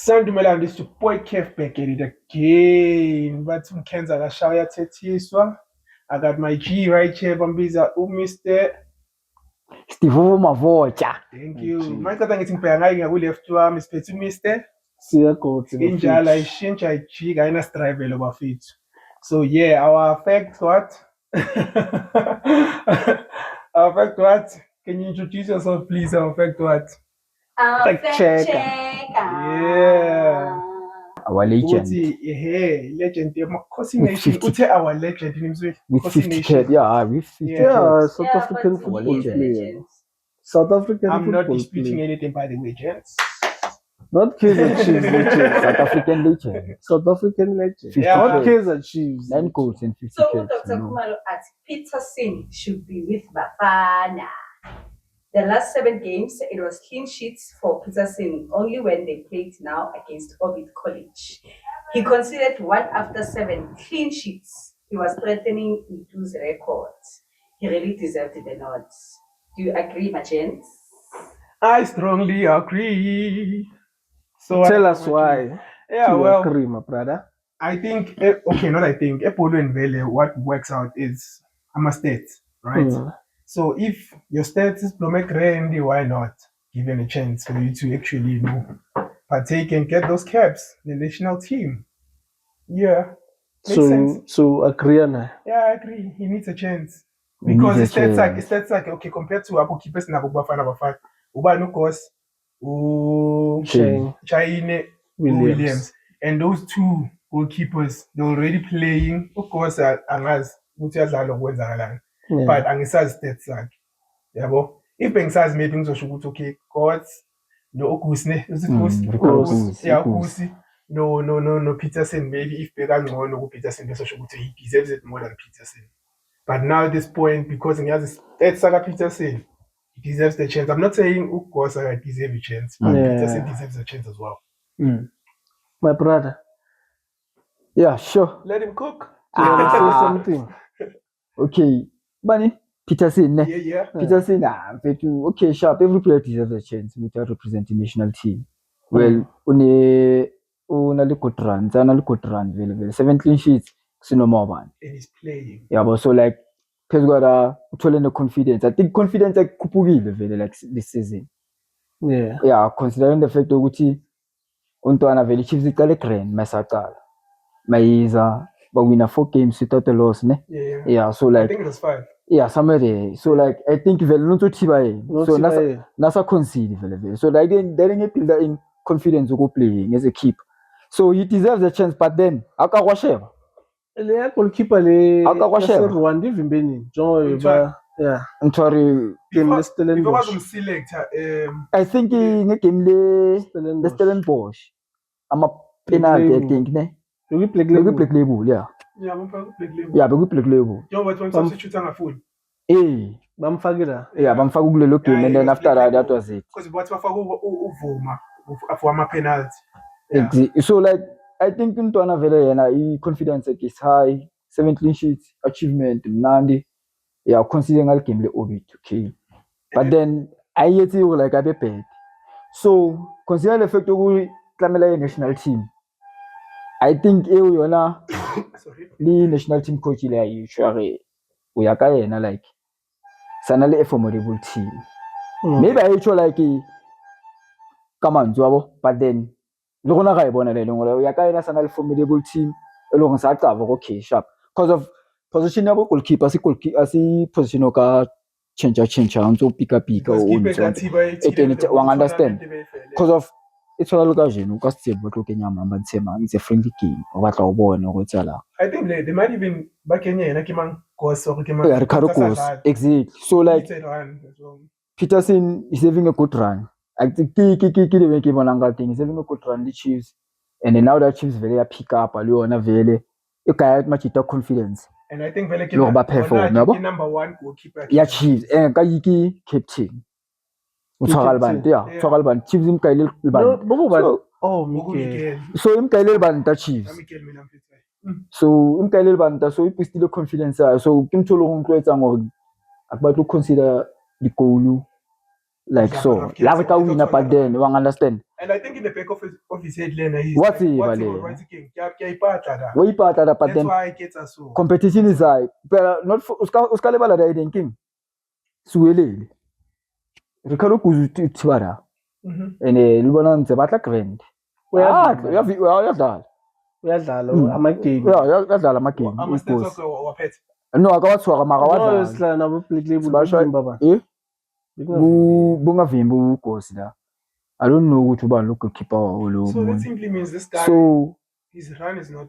Sandumelana is to boy Kev back at it again. But some Kenza Gashaya Tetiswa. I got my G right here, Bambiza, Mr. Steve Mavocha. Thank you. My cousin is in Panga, we left to Mr. Injala Ishincha G, Gaina Strive over feet. So, yeah, our effect what? Our effect what? Can you introduce yourself, please? Our effect what? fact checker. Yeah. Our legend. Hey, legend. Kosi With Nation. 50. Ute our legend in his way. With Kosi 50 Nation. kids. Yeah, with 50 Yeah, kids. South African but football he is a player. legend. South African I'm football not disputing player. anything, by the way, gents. Not Kaizer Chiefs legend. South African legend. South African legend. 50 Not kids. Kaizer Chiefs. 9 goals and 50 So kids. Dr. Kumalo at Peterson should be with Bafana. The last 7 games, it was clean sheets for Peterson only when they played now against Ovid College. He conceded 1 after 7 clean sheets. He was threatening Itu's record. He really deserved the nod. Do you agree, my gents? I strongly agree. So Tell us why. Yeah, You well, agree, my brother. I think, not I think, Epolo and Vele, what works out is, I'm a state, right? Mm. So if your stats is Blomek Randy, why not give him a chance for you to actually, partake and get those caps, the national team? Yeah. Makes sense. So agree on that. Yeah, I agree. He needs a chance. He Because needs a it's stats like okay, compared to Abu Keepers and Abu Bafana Bafana, Uba no course, Shane Chaine Williams. And those two goalkeepers, they're already playing, of course, Angaz, Yeah. but Angisa's stats like, if Bengsa's maybe so should okay, Gods, no Okusne, is it Okus? Yeah, Okusi. No, Peterson. Maybe if Began no Peterson, he deserves it more than Peterson. But now at this point, because he has a Saga Peterson, he deserves the chance. I'm not saying Ukosa deserves a chance, but Peterson deserves a chance as well. My brother. Yeah, sure. Let him cook. Do you want to say something? Okay. Bunny, Peterson. Ne? Yeah. Peterson, okay, sharp. Every player deserves a chance without representing national team. Well, una likotran, 7 clean sheets, no more man. And he's playing. Yeah, but so like, because got the confidence. I think confidence like kupugile like this season. Yeah. Yeah, considering the fact that Uti Untwana vele Chiefs iqale grand masaqala. Mayiza but win 4 games without a loss, ne? Yeah, so like I think it was 5. yeah, somewhere there. So like I think vele no to tiba. So nasa concede vele. So like they didn't build in confidence to go playing as a keep. So he deserves a chance, but then akawasheba. Le goalkeeper le Akakwasheba. Rwanda ivimbeni. Yeah. Ntwari Before was select I think in game the Stellenbosch. I'm a penalty, I think, ne? We play Global, yeah. Yeah, I'm going to play Global. Yeah, we play Global. You know what I'm substitute on a phone? Bamfagira. Yeah, Bamfagu looking, and then after that was it. Because what's for my penalty. So like I think Ntwana Vele confidence is high, 7 clean sheets, achievement, Nandi. Yeah, considering I'll game Obi okay. But then I yet you like I be paid. So consider the fact that we Klamela national team. I think you na the national team coach ile usually we are like sanale a formidable team. Maybe I actually like come on Joabo, but then Lona ga ibona le ngolo we are sanale formidable team. Elong sa ka okay sharp because of position ya goalkeeper asi position ka change unto pick up understand because of it's all ka jeno ka se bo tlo kenya mamba ntshema it's a friendly game o batla o bone go tsala I think they might even back in here ke mang cause or ke mang exactly so like Peterson is having a good run I think the way ke bonanga thing is having a good run the Chiefs and then now that Chiefs very pick up ali ona vele e ka much ita confidence and I think vele ke number 1 goalkeeper ya Chiefs ka yiki captain Utsagalban Chiefs imkaile so imkaile banta Chiefs so imkaile banta so ipistile confidence so kimtholo go etsa ngore akba to consider the goal like so la ka win but then you understand And I think in the back of his head, Lena, he's What's he, what's he Vale? right king? But Way part but that's then why I get us so. competition is high. But not for Uska level that I thinking. Suele. Ricardo Kuzutwara. Mhm. And Lubanan Zabata Grand. Uyadlala. Uyadlala ama-game. Uyadlala ama-game. Ama-stats wakhe waphethe. No, akawathwaka mara wadlala. Sila nabo play Sibasha baba. Bungavimbi ugosi la. I don't know which one local keeper or So that simply means this guy, his run is not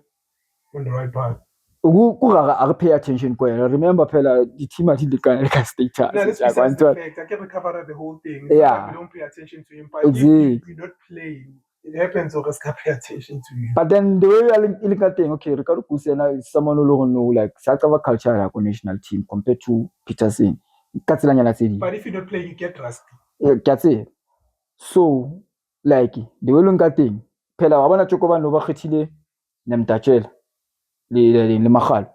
on the right path. I pay attention kwena. Remember phela the team at the status. No, that's besides the fact. I can recover the whole thing. It's Yeah. not like we don't pay attention to him. But Exactly. if we not playing, it happens or can pay attention to him. But then the way I look at thing, okay, Ricardo Kusena is someone who don't know like Sakava culture like national team compared to Peterson. But if you don't play, you get rusty. That's it. So, like the way look at thing, phela wabona Chokoba no ba khethile nemtatshela le mahal.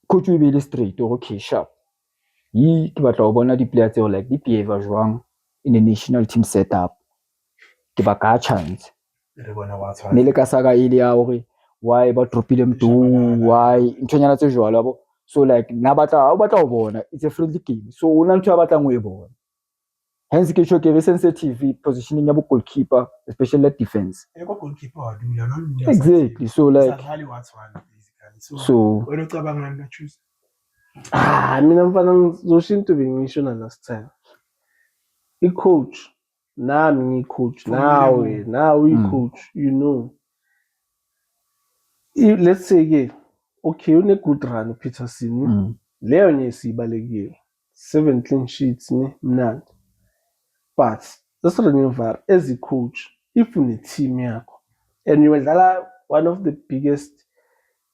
Coach will be straight or okay sharp. Ke batla go bona di players tse like di behavior jwang in the national team setup. Ke ba ka chance. Nele ka saga ile ya hore why ba dropile mtu why ntonyana tse jwalo yabo. So like na batla go bona it's a friendly game. So una ntho ya batlang o e bona. Hence ke shoke very sensitive positioning ya goalkeeper especially at defense. Exactly. So like so when you cabanga choose. Mina mfana ngizoshinto bengisho na last time. I-coach nami ngiyi-coach nawe i-coach, you know. Let's say ke okay une-good run Peterson leyo nye sibalekile 7 clean sheets ne mnandi. But that's what I as a coach, if une team yakho and you dlala one of the biggest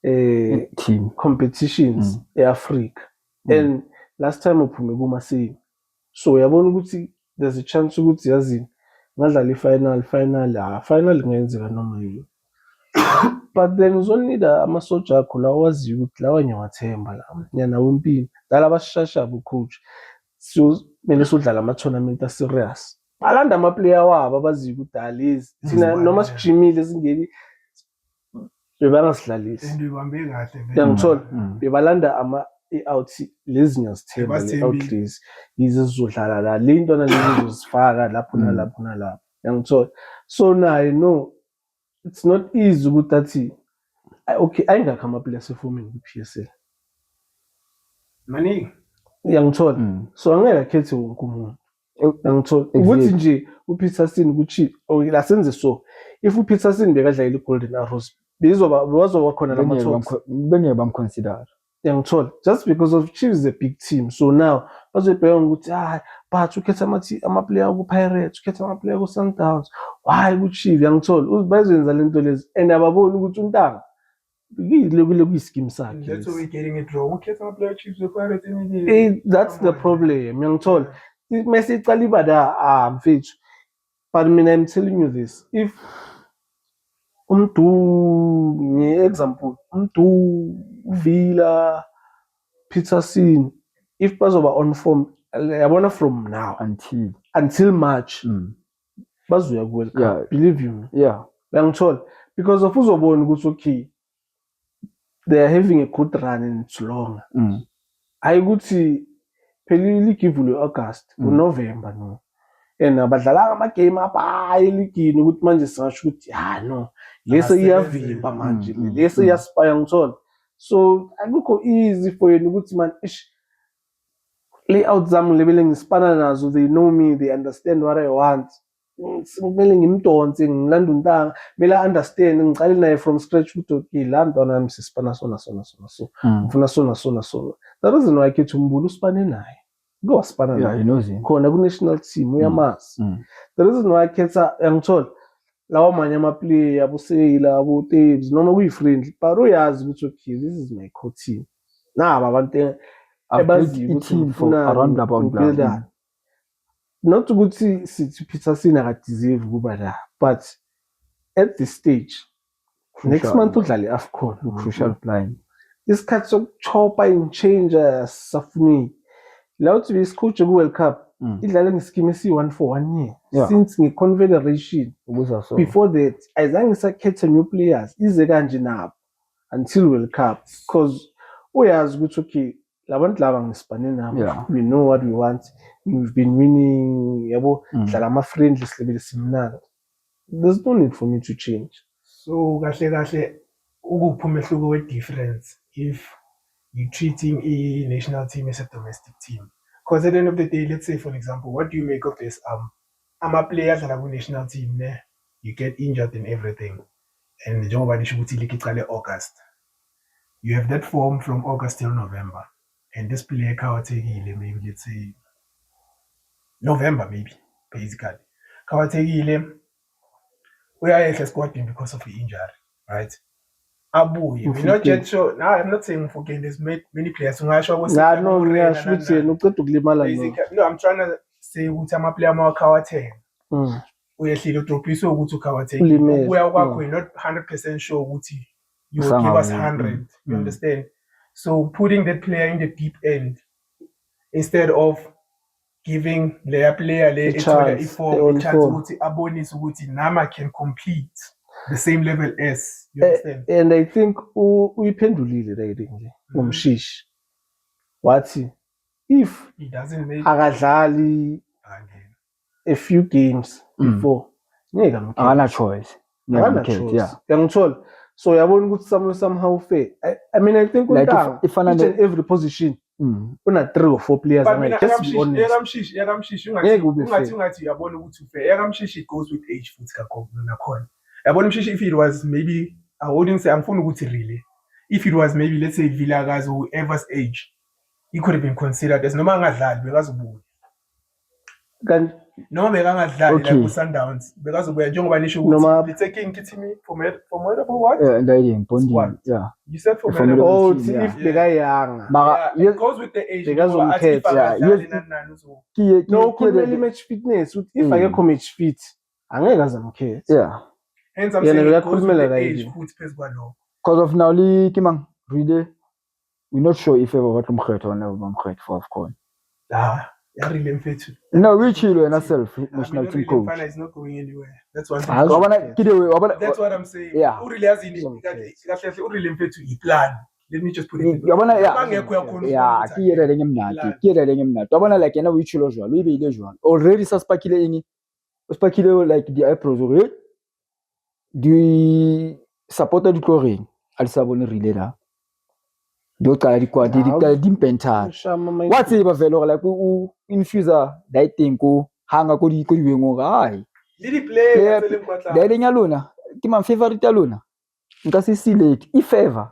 team competitions e-Africa and last time uphume kuma-semi, so uyabona ukuthi there's a chance ukuthi yazini ngadlala i-final ingenzeka noma yini. But then uzonida amasoja akho la waziyo ukuthi lawa ngiyawathemba la nyana wempini dala abashashaba coach so mele sodlala ama-tournament a-serious balanda ama-player wabo abaziyo ukuthi alezi thina noma sijimile singeni bebangasidlalisi yangithola bebalanda i-out lezi ngiyazithemba le-out lezi yize zizodlala la le ntwana lezi zizifaka lapho nalapho nalapho yangithola. So naye no it's not easy ukuthi athi okay ayingakho ama-player asefomini ku-PSL maningi yangithola. So angeke akhethe wonke umuntu yangithola ukuthi nje uPeterson kuchi la senze so if uPeterson bekadlala i-Golden Arrows bezoba khona lama-talks bengeke bamconsider yangithola just because of Chiefs is a big team. So now bazobheka ukuthi but ukhetha ama-player ku-Pirates ukhetha ama-player ku-Sundowns why ku-Chiefs yangithola bazoyenza lento lezi and ababoni ukuthi untanga kuyi-scheme sakhe. That's why we're getting it wrong. Ukhetha ama-player Chiefs ku-Pirates that's the problem yangithola. Mase icala ibada mfethu, but mina I'm telling you this, if nge-example Villa Peterson if bazoba on form yabona from now until March bazoya ku-World Cup, believe you me. Yangithola because of uzobona ukuthi okay they are having a good run and it's long. Hayi ukuthi phela iligi ivulwe August November no and abadlala ama-game apha eligini ukuthi manje singasho ukuthi no lese iyavimba manje lese iyaspaya ngithola. So akukho easy for yena ukuthi man layout zami lebele ngispana nazo, they know me, they understand what I want. Kumele ngimdonse ngilanda untanga kumele understand ngicale naye from scratch ukuthi okay la ntwana nami sisipana sona so ngifuna sona. The reason why akhethe umbulu usipane naye ngosipana naye khona ku-national team uyamazi. The reason why akhetha yangithola lawa manye ama-player aboseyila abo-Tebs noma kuyi-friendly but uyazi ukuthi okay this is my core team naba abantu ebaziyo ukuthi ngifuna not ukuthi sithi Peterson akadeserve ukuba la but at this stage next month udlala i-AFCON crucial blind isikhathi sokuchopa in change safuni la uthi besicoach ku-World Cup idlale ngescheme esi-1 for 1 year Yeah. since nge-confederation. ukuza so Before that ayizange sakhethe new players ize kanje nabo until World Cup because uyazi ukuthi okay labantu laba ngisibane nabo, Yeah. we know what we want, we've been winning, yabo dlala ama-friendly silebele simnandi. There's no need for me to change. So kahle ukuphi umehluko we-difference if you're treating a national team as a domestic team? Because at the end of the day, let's say for example, what do you make of this? Ama-players that are national team ne, you get injured and everything, and njengoba nisho ukuthi iligi iqale August, you have that form from August till November, and this player kawathekile maybe let's say November maybe basically kawathekile uyayehla squading because of the injury, right? Abuye, we're not yet sure. Now I'm not saying for game there's many players. No, ngiyasho ukuthi yena uqeda ukulimala no. No, I'm trying to say ukuthi ama-player mawakhawathenge uyehlile udropiswe ukuthi ukhawathekile ubuya kwakho you're not 100% sure ukuthi you will give us 100. You understand? So putting that player in the deep end instead of giving their player a chance ukuthi abonise ukuthi nama can compete the same level as, you understand? And I think uyiphendulile right nje umshishi wathi if He doesn't make akadlali a few games before ngeke amkhethe, akana choice choice. Yangithola. So yabona ukuthi somehow fair. I mean I think Like uNtanga if each and every position una 3 or 4 players but mina just be honest. yakamshishi Ngeke ube fair. ungathi uyabona ukuthi ufair. Yakamshishi it goes with age futhi nakhona. Yabona umshishi if it was maybe I wouldn't say angifuni ukuthi really. If it was maybe let's say Vilakazi or whoever's age, he could have been considered as noma angadlali bekazobuya. Kanti Noma bekangadlali Okay. like uSundowns bekazobuya njengoba nisho Noma- ukuthi taking Kitimi from where what? ndayiding bonding Squad. yeah You said from From the- oh team, if yeah. bekayanga. mara yeah, it goes with the age. Bekazomkhetha, No, kumele match fitness ukuthi if akekho match fit angeke azamkhethe. yeah Hence I'm Yeah, saying no, it goes with uyakhulumela the la age yini. futhi phezu kwalokho. because of now kimang really we're not sure if ever what umkhetho or never umkhetho for AFCON. Yarile mfethu. No, we chill and self I mean, national team Uriel coach. Mfana is not going anywhere. That's one thing. Hazo- Wabona kidewe That's what I'm saying. Yeah. Uriel yazini Okay. kahle Uriel mfethu iplan. Let me just put it. yabona yeah Bangekho yakhona. yeah kiyerele ngemnati wabona like yena uyitshilo jwalo uyibile jwalo already saspakile ini uspakile like the eyebrows okay di supporter di tloring alisabone rile la diyoqala dikwadi diqala dimpentana Shama my wa tseba vele like u infuser dating ko hanga ko diweng hayi Lili play Player- tseleng kwa tlase. dating ya lona ke my favorite ya lona nka se select I favor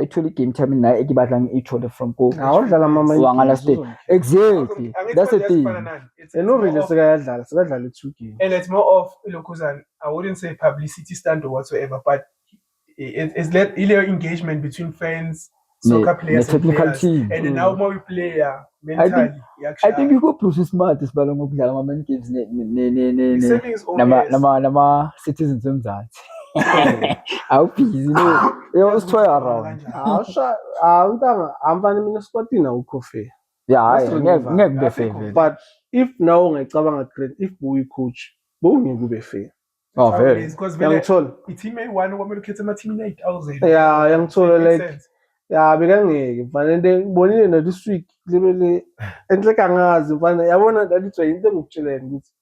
actually game time na e ke batlang e thole from ko awudlala mama Wa ngala state. Exactly. That's the thing. and really sekadlala 2 games. And it's more of Lokuzan. I wouldn't say publicity stunt or whatsoever, but it's let engagement between fans, soccer players, and technical players. team. And then now more we play mentally. I think you go process smart isibalo ngokudlala ama main games He's saving his own nama ass. nama citizens emzansi awubhizi no usithoya around Untanga amfani mina squadini awukho fair. yeah That's ngeke relevant. kube fair vele But if now ungayicabanga great if buyi coach bowungeke kube fair. oh How it vele is, because Yangithola. team A1 kwamele ukhethe ama team 8000. Yeah, yangithola Makes like sense. ya bekangeke mfanele ngibonile na this week libele enhle kangazi mfana yabona ndalitswa into engikutsheleni ukuthi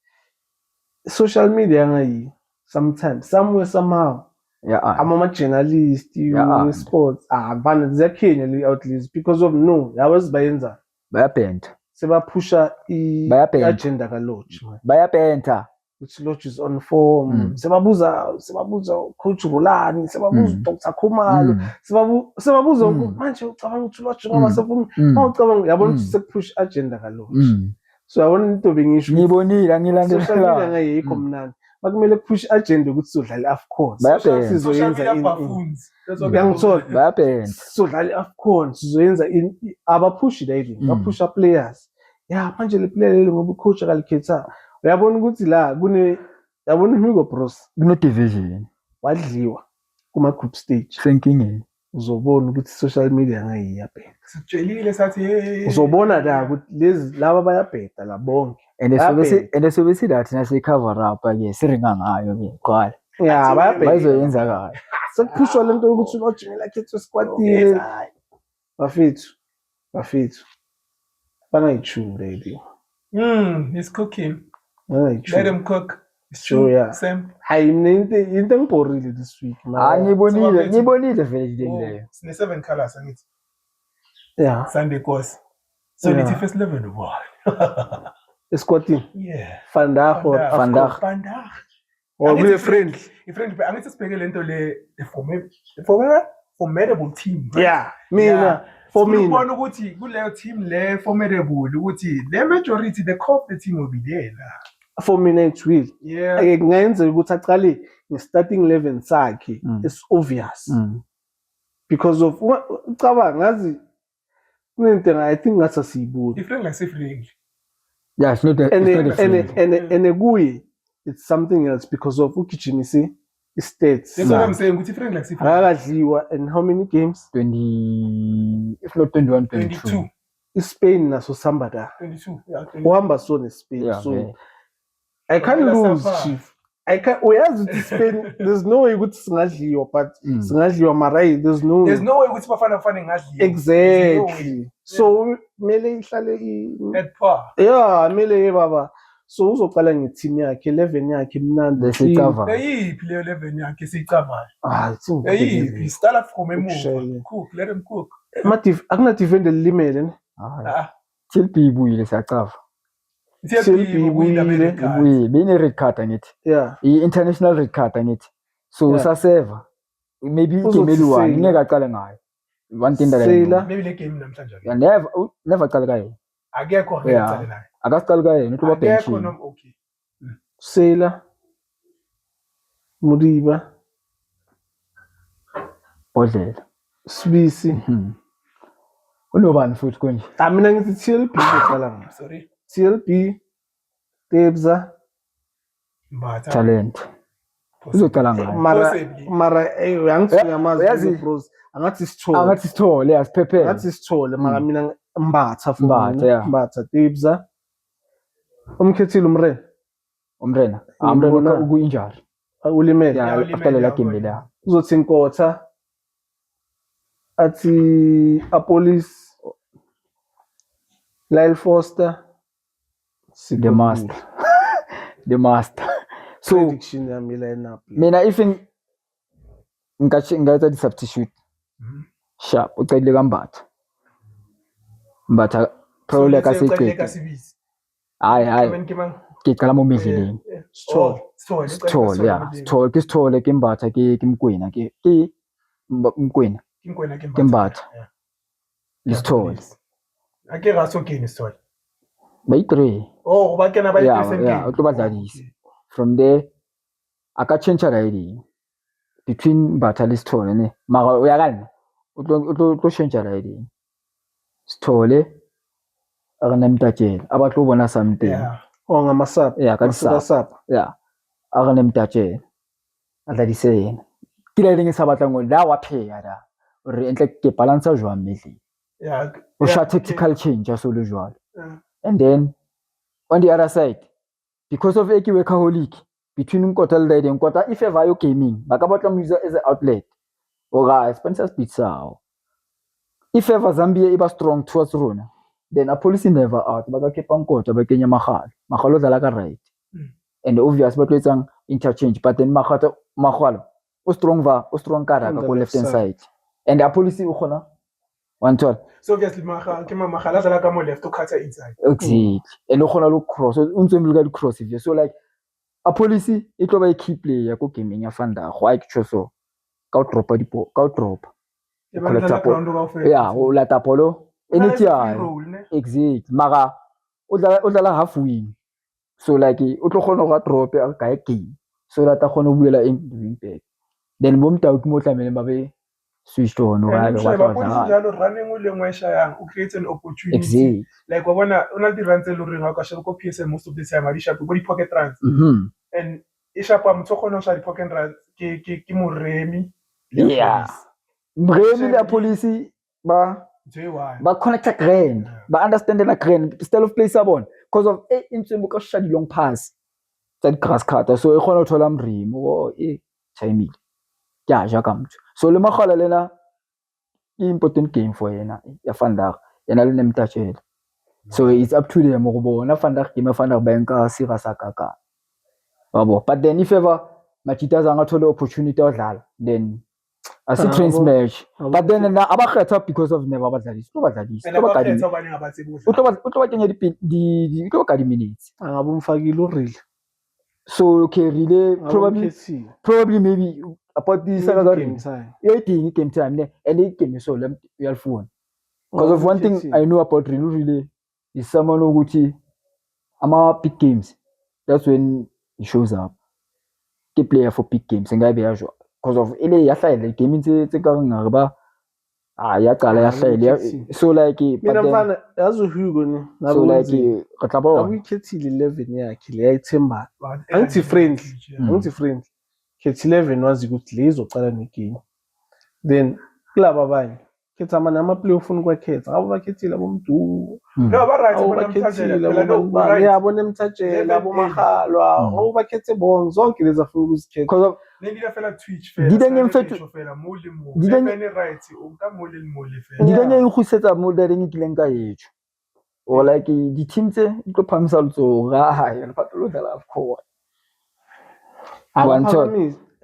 social media yangayi sometimes somewhere somehow yeah ama journalist Yeah. sports mfana ziyakhenya le outlets because of no yabazi bayenza bayapenta sebaphusha Bayapenta. agenda ka Lodge man bayapenta which Lodge is on form sebabuza coach Rolani sebabuza Dr Khumalo sebabuza manje ucabanga ukuthi Lodge ngoba sefuna mawucabanga yabona ukuthi sekupush agenda ka Lodge so yabona into bengisho ngibonile social media angilandelela ngayikho mnandi bakumele push agenda ukuthi sizodlala AFCON Bayapenta. Social sizoyenza media buffoons. That's what Yangithola. they call it. bayapenta sizodlala AFCON sizoyenza abaphushi la yini bapusha players ya manje le player lelo ngoba ucoach akalikhetha uyabona ukuthi la yabona Hugo Bros kuno division wadliwa kuma group stage senkingeni uzobona ukuthi social media ngayiyabheda. Sikutshelile sathi hey. Uzobona la ukuthi lezi laba bayabheda la bonke. And sobe sidathi nasiyicover up ke siringa ngayo ke qala. Yeah, bayabheda. Bayizoyenza kahle. Sekuphushwa lento ukuthi uJimela khethwe squadini. Bafethu. Banayichu lady. He's cooking. Banayichu. Let him cook. It's Sure, true. yeah. Same. Hayi mina into engibhorile this week. Ngibonile vele leyo. Sine 7 colors angithi. Yeah. Sunday course. So Yeah. nithi first 11 boy. Esquadini. Yeah. Vandag. Vandag. Or we friendly. Ifriend angithi sibheke lento le formidable team. Right? Yeah. Mina for me. Ubona ukuthi kuleyo team le formidable ukuthi the majority the core of the team will be there la. For me it will. Yeah. Ake kungenza ukuthi aqale nge-starting 11 sakhe. It's obvious. Because of ucabanga ngazi kunento I think ngathi asiyibuka. Ifriend like Sifriend. Yeah, it's not and kuye it's something else because of ugijimise stats. That's what I'm saying. Ukuthi Ifriend like Sifriend. Akadliwa and how many games? 20 if not 21 22. Spain naso sambada. 22. Yeah. Uhamba so ne-Spain. Yeah, So okay. I can't lose, Chief. I can't. Uyazi ukuthi Spain there's no way ukuthi singadliwa but singadliwa mara there's no way ukuthi bafana ngadliwa. Exactly. So mele ihlale at par. Yeah, mele baba. So uzoqala ngeteam yakhe 11 yakhe mnandi lesicava. Eyiphi leyo 11 yakhe siyicavayo? Eyiphi start from emuva. Cook, let him cook. Akuna defender limele ne? TLP ibuyile siyacava. TLP ibuyile bene red card angithi. Yeah. I-international red card angithi. So usaseva. Maybe game eli-1 ngeke aqale ngayo. One thing that I know. Maybe le game namhlanje. Yeah, never qala kaye. Akekho ngecala naye. Akasiqala kaye nokuba bench. Akekho noma okay. Sela Muriba Bodlela. Sibisi. Unobani futhi konje? Mina ngithi TLP uzoqala ngayo. Sorry. TLP Tebza Mbatha. Talent. Uzoqala ngayo. Mara uyangithunya amazi bros. Angathi sithole yasiphephele. Angathi sithole mara mina Mbatha for Mbatha Tebza. Umkhethile Umrena. Umrena uku-injury. Ulimele. After la game la. Uzothi Nkotha. Athi Apolis. Lyle Foster. The master. The master. So prediction yami lineup. Mina even ngathi substitute. Sharp ucedile kaMbatha. Mbatha probably akasicede. Hayi. Ngicala momidleleni. Sithole ke Mbatha ke Mkwena ke Mkwena. Ke Mbatha. Isithole. Ake raso game isithole. Bayi-3. Oh, bakena bayi-3 yeah, utobadlalisa. From there aka-change right between Mbatha lesithole ne. Mara uyakala. Utlo change right. Sithole akanemtatshela abahlobona something. Yeah. Ngamasap. Yeah, kasap. Yeah. Akanemtatshela. Adlalise yena. Kile leng sa batlang go la wa pheya da. Re entle ke balance jwa mmele. Yeah. O sha tactical change so le jwalo. And then on the other side because of eki workaholic between Nkotha le Raiden Nkotha if ever you gaming baka batla mo use as an outlet. Oga Spencer's pizza. If ever Zambia iba strong towards rona then a policy never out baka kepa Nkotha ba kenya Magalo dlala ka right. And obvious but etsang interchange but then Magalo o strong kara ka left hand side and a policy o khona 112. So obviously Magala dlala ka mo left o khatha inside. Exactly. And o khona lo cross o ntse ka cross if so like a policy e tlo ba e key player ko gaming ya Fanda go a ke so ka o dropa dipo ka o dropa. Yeah, o lata polo anytime. Exactly. Mara o dlala half wing. So like o tlo khona go drop ka e game. So that a khona o buela in wing back. Then mo mtao ke mo tlamele ba be switched on right running o lengwe shayang o create an opportunity. Exactly. Like wabona una di runs le ring ka shela ko PSL most of the time a di sharp go di pocket runs. And e sharp am tso khona o sha di pocket runs ke Moremi. Yeah. Mremi le police ba connecta grand, ba understand na grand style of play sa bona because of into mo ka shadi long pass tsa di grass cutter, so e khona ho thola mremi o chaimile ke a ja ka motho. So le magala lena important game for yena ya Vandag yena le nemtatshela, so it's up to them go bona Vandag game Vandag ba nka serious akaka babo. But then if ever Machitaza angathole opportunity odlala, then asi trains match, but then na abakhetha because of never abadlalisi utlo kenya di utlo ka di minutes angabe umfakile uReal so okay really probably maybe about the second game time and it game so let real phone because of one thing I know about really is someone ukuthi ama big games, that's when he shows up. Ke player for big games ngabe yajwa because of ile yahlala game tse ka ngare ba ya qala yahlala, so like mina mfana yazi Hugo ni so like re tla bona abuyikhethile 11 yakhe le yayithemba angithi friendly khethi 11 wazi ukuthi le izocala negame, then kulaba abanye khetha ama play ufuna ukwakhetha abo bakhethile abomdu no ba right bona mthatshela yabo nemthatshela abo mahalwa bakhethe bonke zonke lezi afuna ukuzikhetha because maybe la fela Twitch didn't fela mole right o ka mole fela didn't ikhusetsa mo da reng kileng ka yetso or like di team tse di tlo phamisa lotso ga ha le patlo dala of course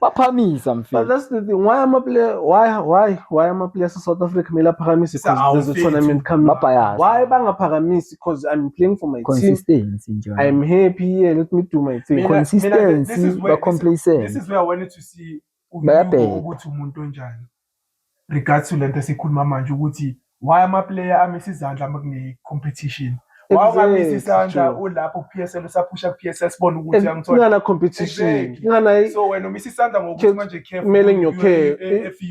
Papamisa mfethu. But that's the thing. Why am I player? Why am I players in South Africa? Mila paramisi because there's a tournament coming. Why banga paramisi? Because I'm playing for my consistency, team. I'm happy. Let me do my thing. Consistency, but complacent. This is where I wanted to see ukuthi umuntu onjani. Regards to lento sikhuluma manje ukuthi why am I player amisa izandla makune competition. Wawungamisa isandla ulapho PSL usaphusha PSL sibona ukuthi angithola ngana competition ngana so wena umisa isandla ngokuthi manje careful kumele ngiyokhe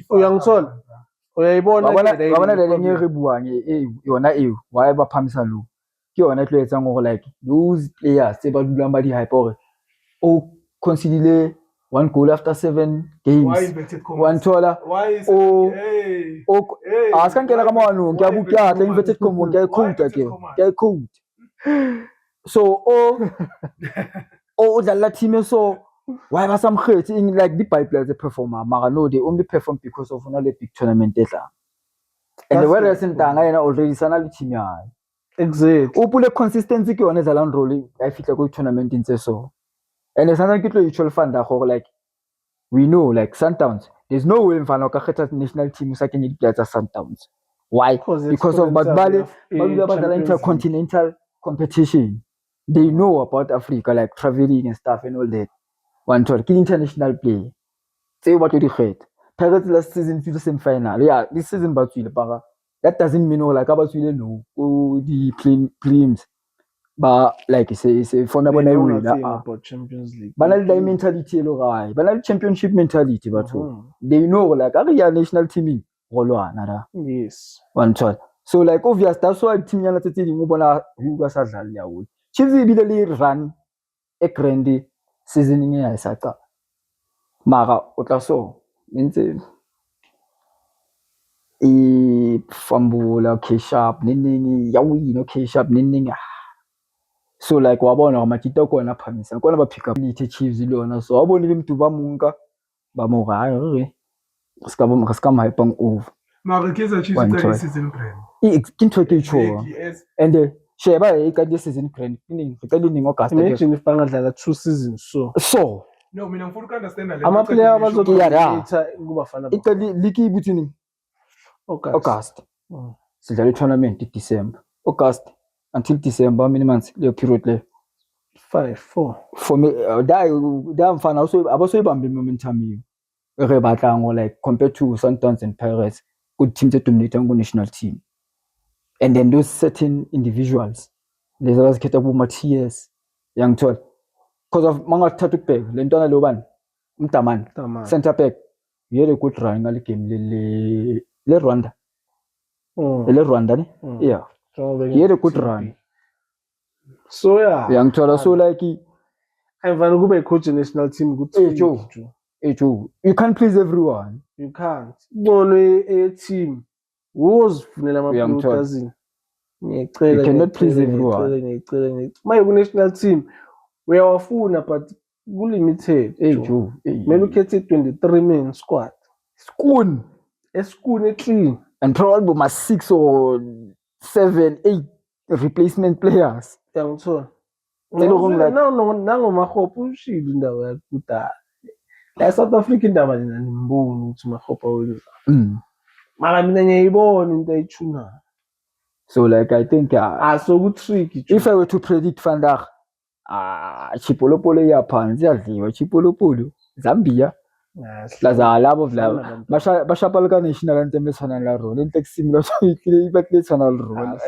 uyangithola uyayibona wabona le lenye rebuang yona why ba phamisa lo ke yona tlo etsa ngo like those players tse ba dulang ba di hype or o consider 1 goal after 7 games one thola askankela kama wanu ngiyabukya la inverted comma ngiyakhoda code so udlala team so why ba samkhethi in like the pipeline the performer mara no they only perform because of una le big tournament etla and the whereas intanga yena already sana le team yayo exactly upule consistency ke yona dlala role I fitla go tournament intse so. And sometimes kitlo usual fan da go like we know like Sundowns there's no way mfana ka khetha national team sa kenye di tsa Sundowns. Why? Because of badbale badala intercontinental competition. They know about Africa like traveling and stuff and all that. One tour ki international play. Say what you khetha. Pirates last season to the same final. Yeah, this season ba tswile para. That doesn't mean like ba tswile no the prelims. But like say for me bona about Champions League. Banal the mentality lo guy. Banal championship mentality but they know like our national team rolwana da. Yes. One shot. So like obvious that's why team yana tse ding o bona hu ka sa dlala ya wo. Chiefs e bile le run e grand season ya sa ka. Mara o tla so ntse fambula K-sharp nini ya win K-sharp nini. So like wabona Matita kona phamisa kona ba pick up le Chiefs lona so wabona le mntu ba munka ba mo ga ska ma hypang over mara Kaizer Chiefs ka season grand ke ntho ke tsho and sheba e ka season grand meaning ke le ning August imagine if bangadlala 2 seasons so no mina ngifuna uku understand le ama player abazokuletha kubafana ikali liki ibuthini August sidlala tournament December August until December many months le period le 5-4 for me da mfana also abaso ibambe momentum you re batla ngo like compared to Sundowns and Pirates good teams that dominate on national team and then those certain individuals lezi bazikhetha ku Matthias young tall because of manga thathu back le ntwana lo bani Mtamani center back you had a good run ngale game le Rwanda le Rwanda ne yeah he had a good run so yeah young tall so like ayivana kube coach national team good Hey, Joe, you can't please everyone. You can't. Ngono team. Wozifunela ama-player Uyangithola. dozen. Ngiyacela. You cannot please everyone. Ngiyacela. Maye ku-national team uyawafuna but ku-limited. Hey, Joe. Joe. Hey. Kumele ukhethe 23-man squad. Schoon. Esikuni clean. And probably my 6 or 7, 8 replacement players. Uyangithola. Like- Nangomahopo ushilo indaba yakudala. La South Africa indaba lena nimboni ukuthi umahopo wenza. Mara mina ngiyayibona into ayithunayo. So like I think So ku-tricky. if I were to predict vandaag, Chipolopolo yaphansi iyadliwa Chipolopolo Zambia laza labo vla bashapala ka national anthem esana la rona into esimila so ibatle tsana la rona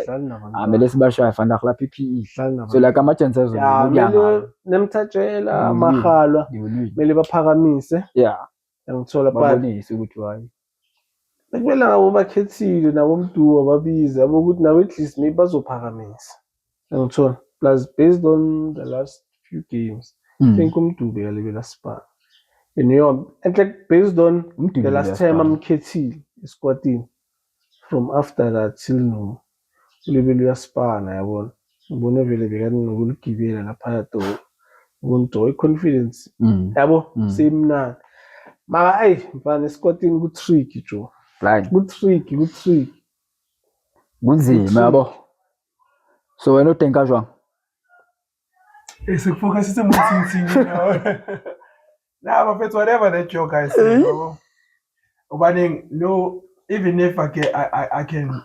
amele sibashaya vandaag la PPE so like ama chances mele nemthatshela amahalwa mele baphakamise ngithola babonise ukuthi why bekumele ngabo bakhethile nabo mduwa babiza ukuthi nawe at least maybe bazophakamisa ngithola plus based on the last few games I think umdube yalebela spa based on the last time amkhethile esquadini from after that till now ulebele uyaspana yabona ubone vele bekanokulugibela lapha to ubunto i-confidence yabo semnandi mara mfana esquadini ku-tricky Joe ku-tricky kunzima yabo so wena uthenka jwang Sikufocusise mu-team, Nah, but whatever that joke guys say, bro. But then, no, even if I can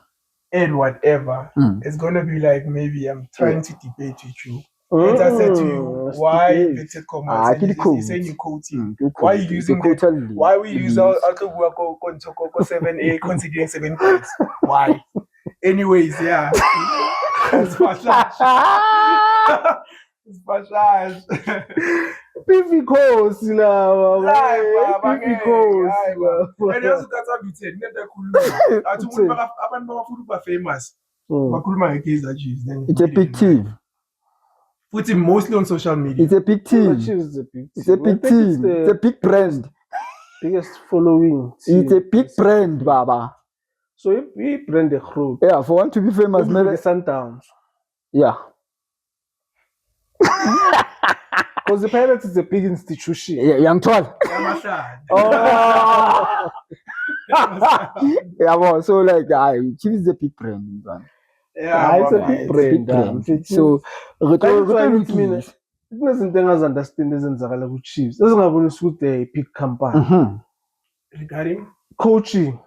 add whatever, it's gonna be like maybe I'm trying to debate with you. I said to you, why inverted commas? He's saying you quoting. Why are you using that? Why we use our 7A considering 7 points? Why? Anyways, yeah. It's Bashash. Pipi Kosi lawa. Pipi Kosi. And also got to be said, never cool. I told you abantu bafuna ba famous. Bakhuluma ngekaizer Chiefs then. It's a big team. Put him mostly on social media. It's a big team. It's a big team. It's a big brand. Biggest following. It's a big brand, Baba. So he brand the group. Yeah, for one to be famous, maybe the Sundowns. Yeah. Because the Pirates is a big institution. Yeah, young tall. Oh. Yeah, well, so like Chiefs is a big brand, man. Yeah, it's a big brand. So, kunezinto engazi-understand ezenzakala ku-Chiefs ezingabonisa ukuthi a big company. Regarding coaching.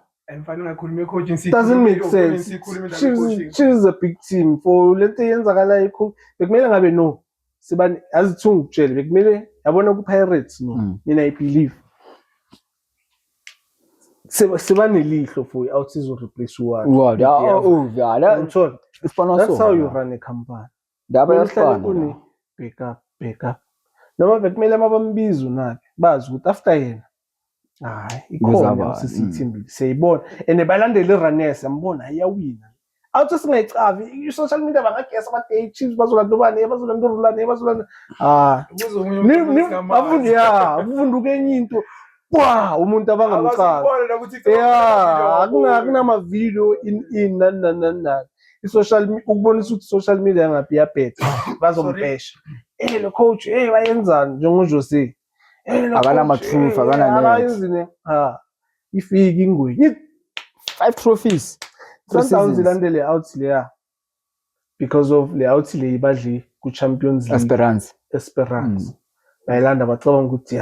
Coaching doesn't make sense. Chiefs is a big team. For lento eyenzakala bekumele ngabe no. Sibani azithu ngitshele bekumele yabona ku-Pirates no. Mina I believe. Sibani lihlo for outsize replace one. That's how you run a company. Backup. Noma bekumele mabambiza unabi bazi ukuthi after yena ikhona sisithimbi siyayibona and balandele iRunners yambona ayawina awuthi singayicavi i-social media bangagesa bathi Chiefs bazolanda ubani bazolanda uRulani bazolanda afunda ukenye into umuntu abangamcavi akunamavideo in nani i-social ukubonisa ukuthi social media ngaphi yaphetha bazompesha lo coach bayenzani njengoJose akana ma-truth akana net ifiki ingwe 5 trophies Sundowns ilandele out leya because of le out le ibadli ku Champions League Esperance bayilanda bacabanga ukuthi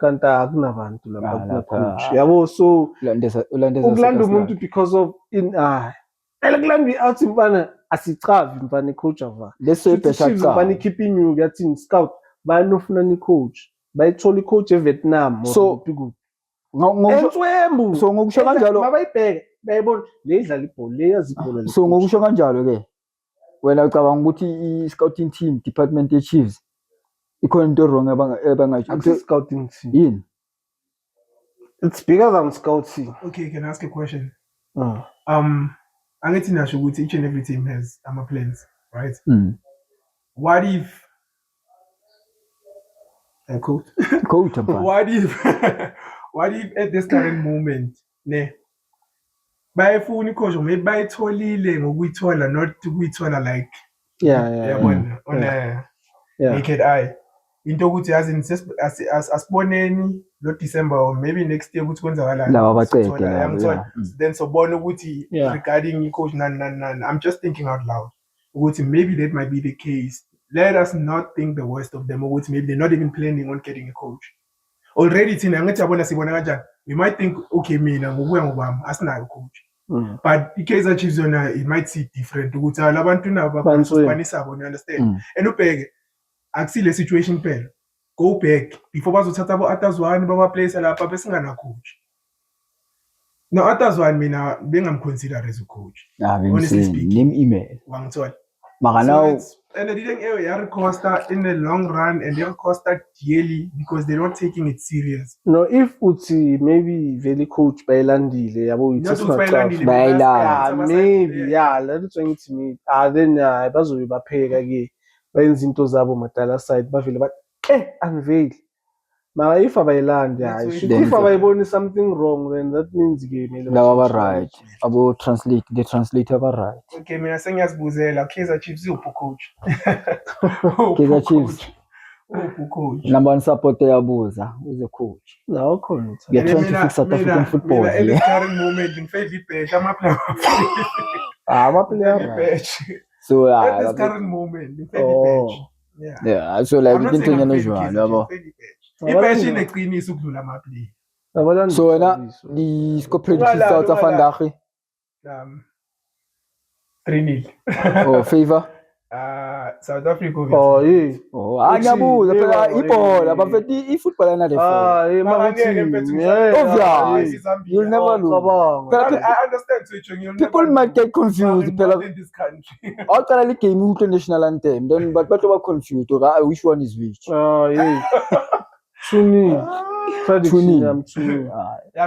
kanti akunabantu lapha coach yabo so ukulanda umuntu because of kulanda i-out mfana asichavi mfana coach ava mfana keeping you getting scout banofuna ni coach bayithola i-coach eVietnam so so ngokusho kanjalo mabayibheke bayibona le idlala ibhola le yazi ibhola so ngokusho kanjalo ke wena ucabanga ukuthi i-scouting team department ye-Chiefs ikhona into wrong abangayithi scouting team yini it's bigger than scouting. Okay, can I ask a question? Angithi nasho ukuthi each and every team has plans, right? What if Cool. Coach mfana. What if at this current moment ne bayifuna icoach maybe bayitholile ngokuyithola not ukuyithola like yabona on a naked eye into ukuthi yazi asiboneni lo December or maybe next year ukuthi kwenzakalani Laba bacede then sobona ukuthi regarding icoach nan I'm just thinking out loud ukuthi maybe that might be the case. Let us not think the worst of them ukuthi maybe they're not even planning on getting a coach. Already thina ngithi yabona sibona kanjani we might think okay mina ngokuya ngobami asinayo coach but iKaizer Chiefs yona it might see different ukuthi labantu nabo babanisa bona, you understand and ubheke akusile situation phela go back before bazothatha abo Atazwane baba place lapha besingana coach no Atazwane mina bengamconsider as a coach honestly speaking name email wangithola mara now and they didn't Costa in the long run and they'll Costa dearly because they're not taking it serious. No, if uthi maybe very coach bayilandile yabo it's not maybe let's say to me then bazobe bapheka ke bayenza into zabo madala side bavele but unveil mara if abayilandi if abayiboni something wrong then that means ke laba right abo translate the translator ba right. Okay mina sengiyazibuzela Kaizer Chiefs upho coach. Kaizer Chiefs coach number one supporter yabuza uze coach no khona we are trying to fix South African football at this current moment ngifela ibhetch ama-player bench so at this current moment ngifela ibhetch yeah so like into nyana jwalo yabo ibhetch ineqiniso ukudlula ama-player so wena di score predictions tsa vandag 3-0 oh favor South Africa anyabuza phela ibhola bafethi ifootball anale you'll never know. I understand people might get confused phela in this country awuqala le game uto national anthem then but bathi ba confused which one is which Tuni. I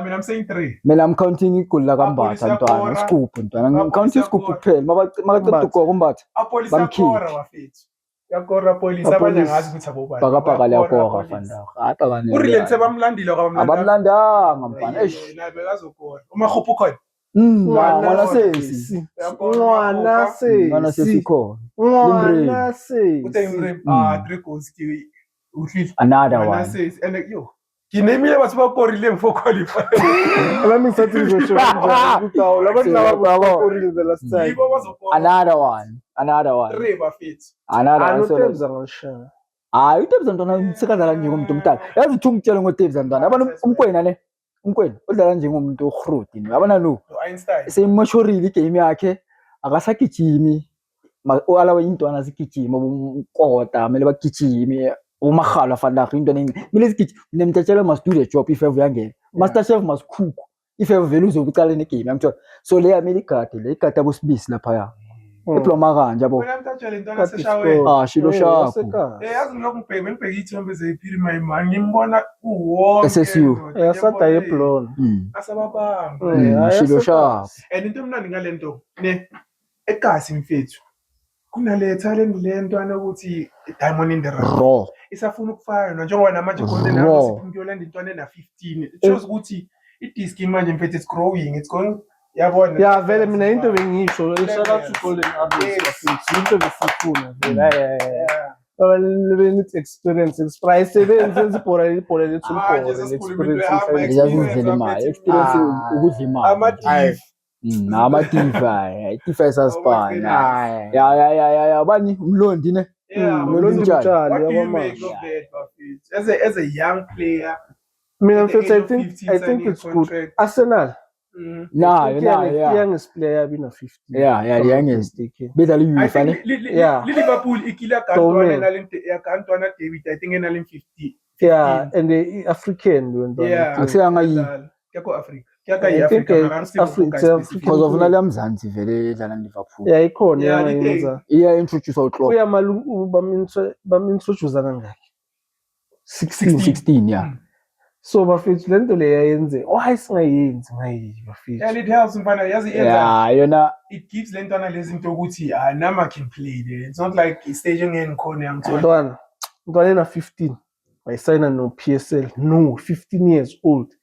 mean I'm saying 3 mina I'm counting igoli la kambatha ntwana scoop ntwana I'm counting scoop kuphela makaqeda ukora umbatha bamkhipha wafethu yakora police abanye ngazi ukuthi abobani baka liyakora vandag abakane uReliant sebamlandile abamlandanga mfana naye bekazokora umahopho ukhona mwana sesi khona uthe 3 goals uhlile another one and yo kinemile bathi bakorile before qualify Let me settle the show. The last time. Another one. 3 bafethu Another one. uTebza ntwana usekadlala njengomuntu omdala. Yazi uthi ungitshela ngoTebza ntwana. Yabona umkwena ne? Umkwena udlala njengomuntu ohrudi. Yabona lo. Einstein. Seyimashorile igame yakhe akasagijimi. Alawa intwana zigijima umkota mele bagijime. Umaghala vandag into name mile isigidi nemtatshela must do the job if ever uyangena master chef must cook if ever vele uzokucala negame yamthola so le America le igada abosibisi lapha ya diploma kanje yabo wena mtatshela intwana seshawe shilo shako yazi lokho ngibheka ithombe zephiri my man ngimbona uwonke SSU yasada yeblon asababanga shilo shako and into emnandi ngalento ne egasi mfethu kunale talent le ntwana ukuthi diamond in the rough isafuna ukufana njengoba namanje golden arrows iphindolanda intwana ena15 it shows ukuthi idisk manje mfethu it's growing it's going yabona vele mina into bengisho shout out to golden arrows into besifuna vele It's experience price benze ibhola lethu experience ukudlima amadiva asasipana ya bani umlondi ne umlondi mtshali yabamasha as a young player mina mfethu I think it's good Arsenal youngest player bina 50 youngest bedlala UEFA ne Liverpool ikila kantwana nalentwana David I think enale 50 and the African akuseyanga yi yakho Africa because of nale mzansi vele edlala Liverpool ikhona yenza introduce outlaw uyamalu bamintroduce kangaki 16 so bafethu lento le yayenze singayenzi bafethu and it helps mfana yazi yona it gives lentwana lezi into ukuthi nama can play there it's not like staging in corner mntwana ena 15 wayesayina no-PSL, no, 15 years old.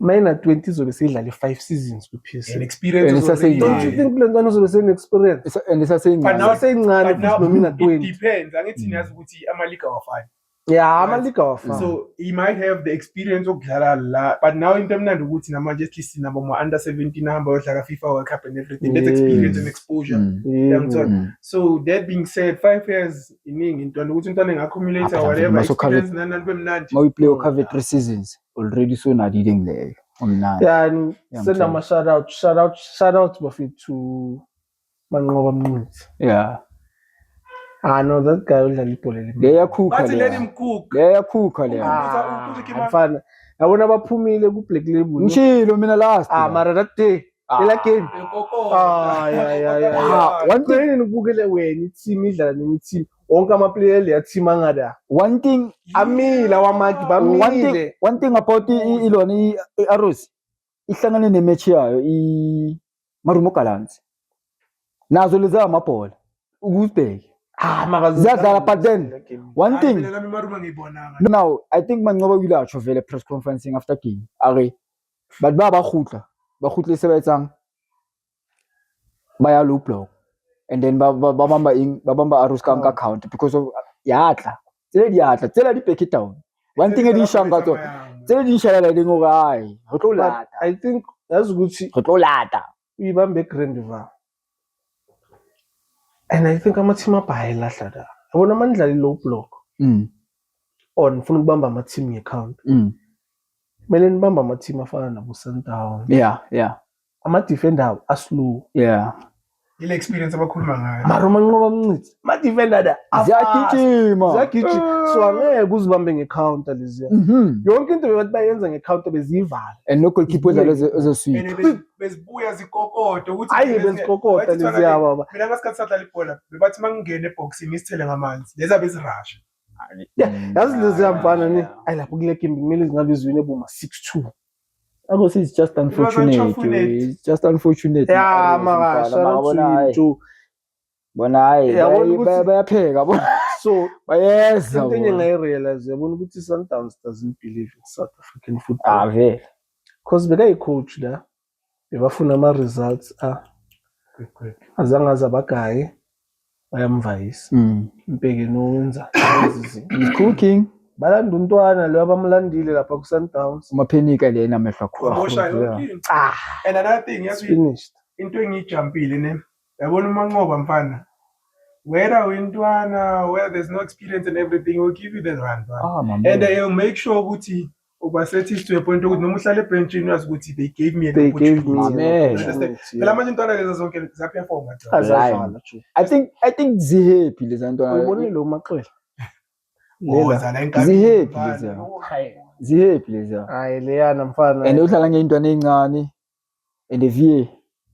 Mayina 20 izobe seyidlala 5 seasons And kwi-PSL. experience And is it's a already saying, Don't you there. think le ntwana uzobe sene-experience? And But now- Useyincane But futhi now nomina it 20. depends. Angithi niyazi ukuthi ama-league awafani. Yeah, Right. ama-league awafani. So he might have the experience okudlala la, but now into emnandi ukuthi namanje at least nabo under 17 ahamba yodlala FIFA World Cup and everything. That's experience and exposure. Yebo. So that being said, 5 years iningi intwana ukuthi umntwana engaccumulate Apha, whatever mase experience nani kube mnandi. Uma uyiplay ukhave 3 seasons already sonadile ngileyo omnandi. Yeah, and Yeah, send them a shout out to Manqoba Mnquthu. Yeah. I know that guy udlala ibhola elimnyama. Leyakhukha Bathi let leya. him cook. Leyakhukha leya. Mfana, yabona baphumile ku-Black Label. Ngishilo mina last. Mara that day, ela game. One thing, Kwenini ubukele wena i-team idlala nenye i-team. Wonke ama-player leya team angada. one thing, Amila wamaki bamile. one thing about ilona i-Arrows ihlangane nematch yayo Marumo Gallants. Nazo leza amabhola. Ukuzibheke. Ziyadlala, but then one thing now I think Manqoba will atsho vele press conferencing after game. Are but ba khutla se ba etsang ba ya low block and then ba bamba Arrows ka nka count because of yatla tsela di back it down. One thing edi shanga to tsela di shela le ngo gae ho tlo lata. I think that's ukuthi Ho tlo lata. uyibambe Grandva. And I think ama-team abhayilahla da. Yabona mandlali low block. On funa ukubamba ama-team nge-count. Kumele nibamba ama-team afana nabo Sundown. Yeah. Ama-defender aslow. Yeah. ile experience abakhuluma ngayo. Mara Manqoba Mnquthu, ama-defender da Ziyagijima. so angeke uzibambe nge-counter leziya. Yonke into bebathi bayenza nge-counter beziyivala. And no goalkeeper ezosweep. And bezibuya zikokodo ukuthi Hayi bezikokota leziya baba. mina ngasikhathi sadlala ibhola bebathi mangingena eboxini isithele ngamanzi leza bezirasha. Yazi leziya mfana ni. Ayi lapho kule game kumele zingabe izwini eboma 6-2. Because it's just unfortunate. It's just unfortunate. Yeah, mara shout out to bona hayi Yabona ukuthi- bayapheka bona so bayeza into enye bona. ngayirealize yabona ukuthi Sundowns doesn't believe in South African football Vele because bekayi-coach la bebafuna ama-results Quick. azange aze abagaye bayamvayisa impeke nowenza lezi zinto. He's cooking balanda untwana lo abamlandile lapha ku-Sundowns umaphenika lena amehlo Wabosha akho. yonke. And another thing yazi finished. into engiyijumpile ne yabona uManqoba mfana whether uyintwana where there's no experience and everything will give you the run Mama. and they'll make sure ukuthi ubasethi to a point ukuthi noma uhlale ebenchini uyazi ukuthi they gave me an They gave opportunity. me an Amen. opportunity, Phela yeah. manje intwana lezi zonke zaperform ngathi. Azadlala nje. I think zihappy leza ntwana. Uyibonile lo Maxwell? Oh, Lela. zala inkabi. Zihappy leza. Zihappy leza. Hayi leyana mfana. And udlala ngeintwana ezincane and the VA.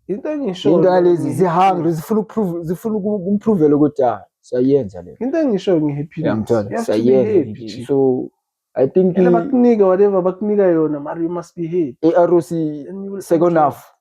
Into engisho Intwana lezi zihungry zifuna ukumprovela ukuthi siyayenza le. into engisho ngihappy. Yangithola siyayenza. So I think Ela bakunika whatever bakunika yona mara you must be happy. ARC second half.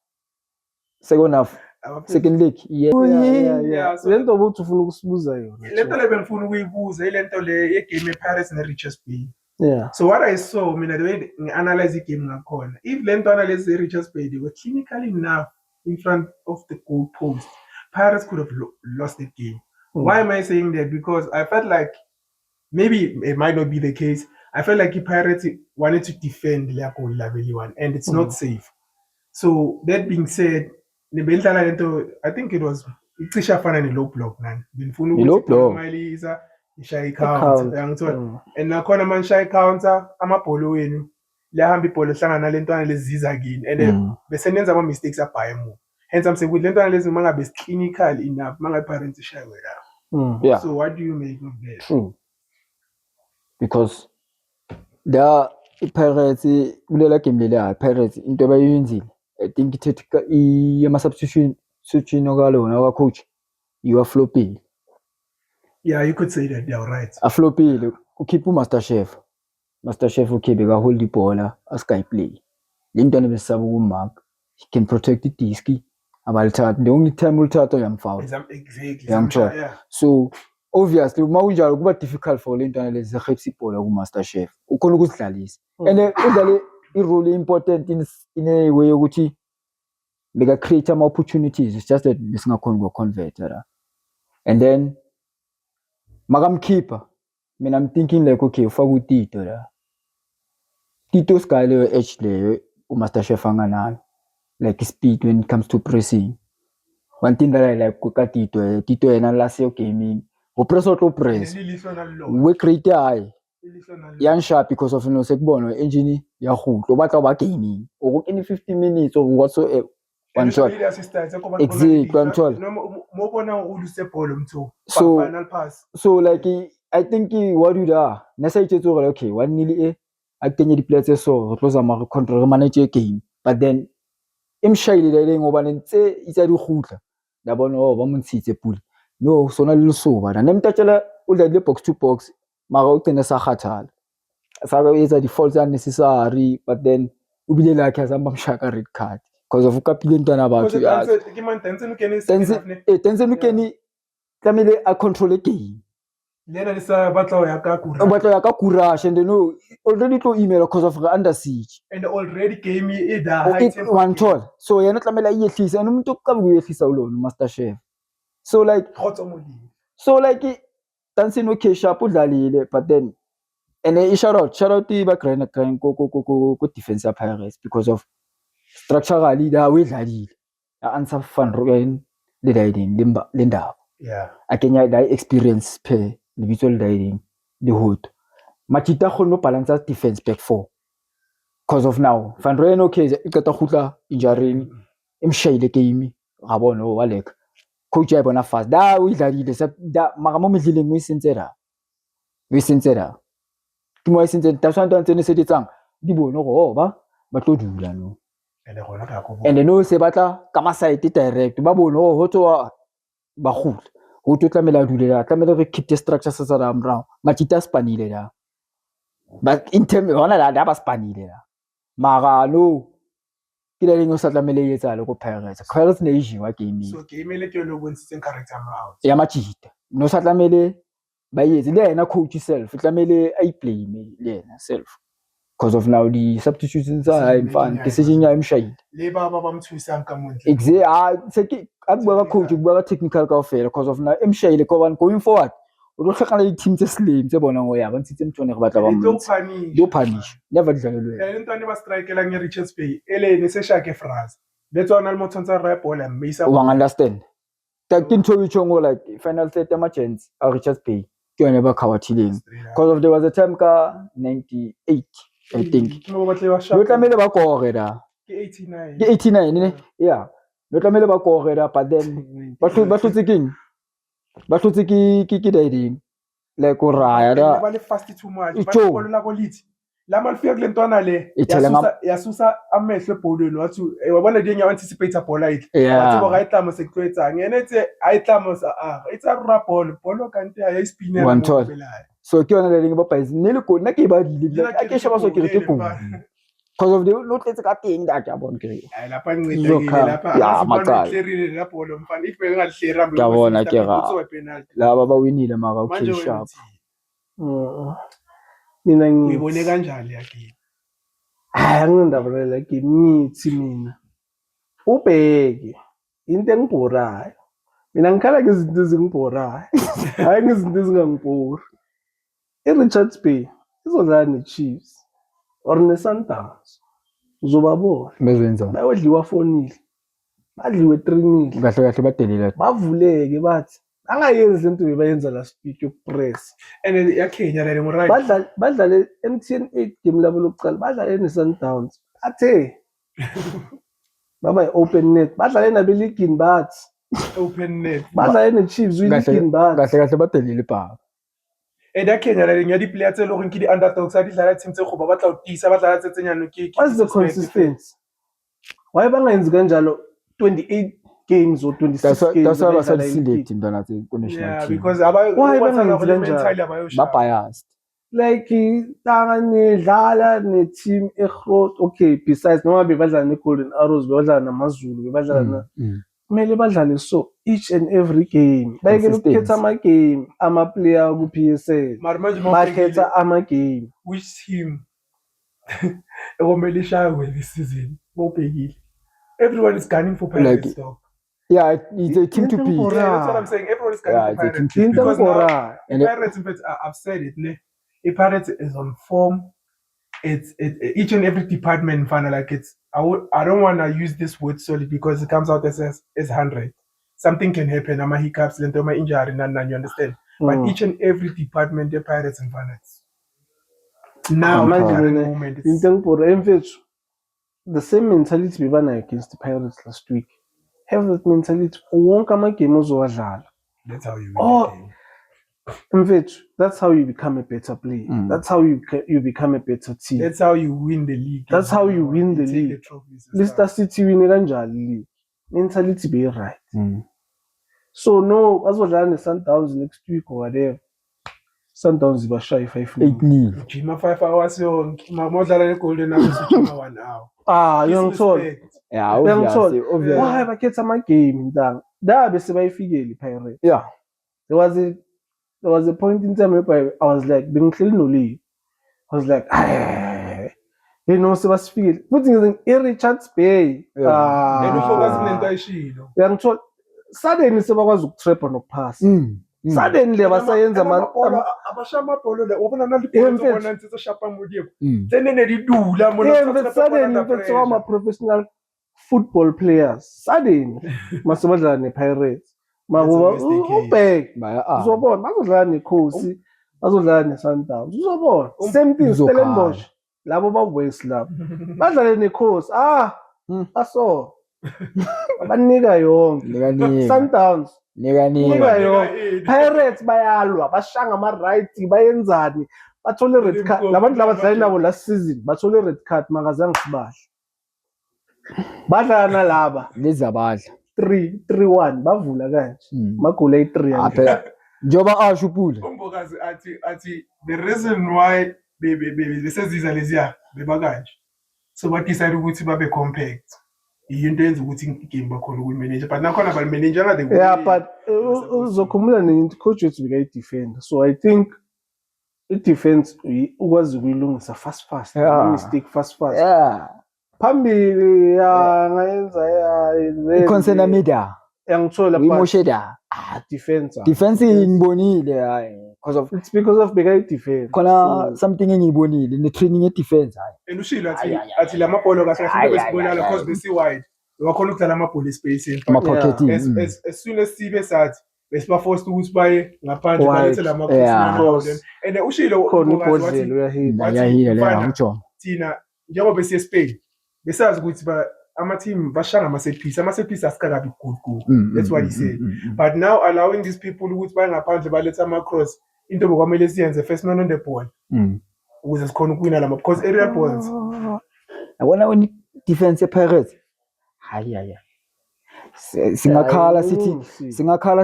Second leg. Yeah. Lento obuthi ufuna ukusibuza yona. Lento le bengifuna ukuyibuza ilento le yegame ePirates neRichards Bay. Yeah. So what I saw mina the way ngi-analyze igame ngakhona if le ntwana lezi Richards Bay they were clinical enough in front of the goal post Pirates could have lost the game. Why am I saying that? Because I felt like maybe it might not be the case. I felt like the Pirates wanted to defend their goal level one and it's not safe. So that being said, I think it was icisha fana ne low block nani. Benifuna Low block. Malisa ishayi count yangithola. And nakhona man shy counter amabholo wenu lehamba ibhola ehlangana nalentwana leziza kini and bese nenza ama mistakes abhaye emuva. Hence I'm saying with lentwana lezi mangabe is clinical enough mangabe Pirates ishaywe la. Yeah. So what do you make of that? Because the Pirates kulela game lela Pirates into abayenzile I think ithethe ama substitution okalona ka coach you are flopping. Yeah, you could say that. You're right. A floppile ukhipha uMasterchef ukhibe ka hold ibhola asky play. Lentwana besaba ukumark he can protect the disc abalithatha the only time ulithatha uyamfoul. Exactly. Yeah. So obviously uma kunjalo kuba difficult for le ntwana lezi zehepsi ibhola ku-MasterChef ukhona ukuzidlalisa and udlale i-role important in a way yokuthi beka-create ama-opportunities it's just that besingakhoni ukuwa-convert la and then makamkhipha mina I'm thinking like okay ufaka uTito la Tito sky leyo edge leyo u-MasterChef anganayo like speed when it comes to pressing one thing that I like ka Tito yena last year gaming upress auto press we create high yan sharp because of sekubona engine yakhutlo batla ba gaming o in 15 minutes or whatsoever one shot exactly one shot mo bona o lose ball mtho So- final pass so like I think what do that nasa itsetso gore okay one nili a kenye di players so re tlosa ma control manage game but then imshayile ngoba nentse itsa di khutla la bona ba montshitse pula no sona le soba na nemtatshela o dlale box to box mara o tsena sa khathala sa ka etsa di faults unnecessary but then o bile la kha zamba mshaka red card because of ukapile ntwana batho ya ke man Tenzen ukene Tenzen ukeni tlamile a control game lena le sa batla ya ka kura batla ya ka courage and no already to email because of under siege and already game e da high tempo one toll so yena tlamela iyehlisa and umuntu okuqaba kuyehlisa ulona MasterChef so like khotso molini so like Tansin okay sharp udlalile but then and a shout out ba grind ko defense ya Pirates because of structurally da we dlalile answer fan roen le diding le ndaba yeah akenya da experience pe le bitso le diding le hot Machita khona balance defense back 4 because of now fan roen okay e qeta khutla injury imshayile game ga bona o waleka coach ya bona fast da o idlalile sa da mara mo medlileng we sentsera ke mo sentse taswantwa tsene se ditsang di bone go ba tlo dula no and gona ka go and no se batla ka ma side direct ba bone ho tswa ba khula ho tlamela dulela tlamela re keep the structure sa tsara mrao Machita spanile da but in term hona da ba spanile da mara no ke le leng o sa tlamele etsa le go Pirates ne ijiwa game so game le ke lo bontshitseng character out ya Machita no sa tlamele ba yetse le yena coach self tlamele I play me le yena self because of now the substitutions are mfana decision ya imshayile le ba mthusang ka montle exactly se ke akubaka coach kubaka technical ka ofela because of now imshayile because going forward o tlo hlakana le team tse slim tse bona go ya ba ntshitse mthone re batla ba mo do punish never dlalelwe le ntwane ba strike la nge Richards Bay ele ne se shake phrase le tswana le motsontsha re bola mmisa o understand ta ke ntho bitšong like final third emergency a Richards Bay ke yone ba khawathileng because of there was a time ka 98 I think mo batle ba lo shaka tlamele ba kore da ke 89 ke 89 ne yeah lo tlamele ba kore da but then ba hlotse ke diding like o raya da ba le fast too much ba Itsho. le la go lithi la malifika kule ntwana le Ithela yasusa amehlo ebholweni wathi wabona dinge anticipate bola ithi Yeah. wathi boga itlamo sekutlwetsang yena ethe ayitlamo sa it's a rap ball kanti ya spinner One toll. so ke yona le leng ba paise ne le ko nna ke ba dile Nna a ke sheba so ke re ke goal, go because of the no tletse ka teng da ja bon ke ay lapha ncedekile Zokha. lapha Ya, asibona macala. clearly la ball mfana if bengalihleri rambo Ngiyabona ke ra. penalty laba ba winile maka okay manje sharp mina uyibone kanjani yakini hayi anginendaba nale game ngithi mina ubheke into engibhorayo mina ngikhala ngezinto ezingibhorayo hayi ngezinto ezingangibhori i-Richards Bay izodlala ne-Chiefs or ne-Sundowns uzobabona bezenzana bayodliwa 4-0 badliwe 3-0 kahle badelile bavuleke bathi angayenzi lento bebayenza la speed yokupress and yakhenya la ngoright badlale MTN 8 game labo lokuqala badlale ne-Sundowns bathe baba i-open net badlale nabeligini bathi open net badlale ne-Chiefs uyiligini bathi kahle badelile pa and yakhenya la nya di player tse loreng ke di underdogs a di dlala team tse go ba batla go tisa ba dlala tse tsenyano ke what's the consistency why bangayenzi kanjalo 28 games or 26 games that's why abadlala basaselect i-league? intwana tse national yeah team because Why bathanda bangenzi go kanjalo? mentally ba abayosha biased like tanga nedlala ne-team egrot okay besides noma bebadlala ne-Golden Arrows bebadlala namazulu bebadlala kumele badlale so each and every game bayekela ukukhetha ama-game ama-player ku-PSL Mara manje bakhetha ama-game which team ekomele ishaywe this season mawubhekile everyone is gunning for Pirates dog. Yeah, it's a team to beat. Yeah, that's what I'm saying. Everyone is gunning for Pirates. Because now, Pirates, in fact, I've said it. If Pirates is on form, it's each and every department final like it's. I don't want to use this word solid because it comes out as 100. Something can happen. I'm a hiccups, I'm a injury, and you understand. But each and every department, the Pirates and finals. Now, moment, the same mentality we won against the Pirates last week. Have that mentality. That's how you win the game. That's how you become a better player. That's how you become a better team. That's how you win the league. That's how you win the league. Leicester City win the league. Mentality be right. So no, as well as the Sundowns next week or whatever. Sundowns is shy 5-0. Jima 5 hours young. More than golden hours. Jima 1 hour. Young told. Yeah, obviously. Why have I get some game down? That be say figure Pirates. Yeah. There was a point in time where I was like, being clean no league. I was like, you know, so was feel. Putting in Richards Bay. Young told. Suddenly, se bakwazi ukutrapha nokuphasa. Suddenly abasayenza abashamabholo la ubona nalibona nsizwe shapa modiyo tsenene lidula mona suddenly ama professional football players suddenly masibadlala nePirates makuba ubhek uzobona bazodlala neKhosi bazodlala neSundowns uzobona same thing Stellenbosch labo ba-West labo badlale neKhosi aso banika yonke Sundowns nika yonke Pirates bayalwa bashanga ama-right bayenzani bathole red card labantu laba badlala nabo last season bathole red card makazange sibahle badlala nalaba lezi abadla 3-1 bavula kanje magoli ayi-3 phela njoba asho uPula umbokazi athi the reason why beseziza leziya bebakanje so badecide ukuthi babe compact into yenza ukuthi igame bakhona ukuyimanage but nakhona balimanager the yeah but uzokhumula coach wethu bekayi-defender so I think i-defense ukwazi ukuyilungisa fast mistake fast yeah phambili ngayenza i-concern media yangithola emosheda defense ngibonile hayi it's because of bekayi-defense khona something engiyibonile ne-training ye-defense hayi and ushilo athi la mabholo kahle besibonala because besi wide wakhona ukudlala amabholo espacing as soon as sibe sathi besiba forced ukuthi baye ngaphandle balethe la cross and ushilo khona ibhodlela uyahila leyo ngitsho thina njengoba besiye Spain besazi ukuthi ama-team bashanga ama-set piece asikakabi good. That's what he said. But now allowing these people ukuthi baye ngaphandle balethe ama-cross into bokwamele siyenze first man on the ball ukuze sikhona ukuwina lama because aerial balls yabona when defense ye-Pirates hayi singakhala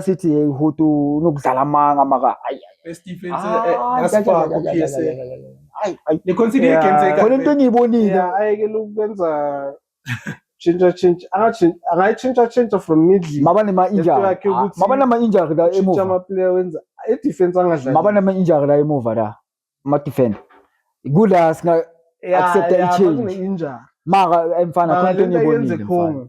sithi hey hoto nokudlala amanga maka best defense asifaka ku-PSL le consider against khona into engiyibonile ayekela ukwenza change angayitshintsha from middle maba nema-injury la emuva ama-player wenza i-defense angadlali maba nema-injury la emuva la ama-defender kula singa-accepta i-change maka emfana khona into engiyibonile mfana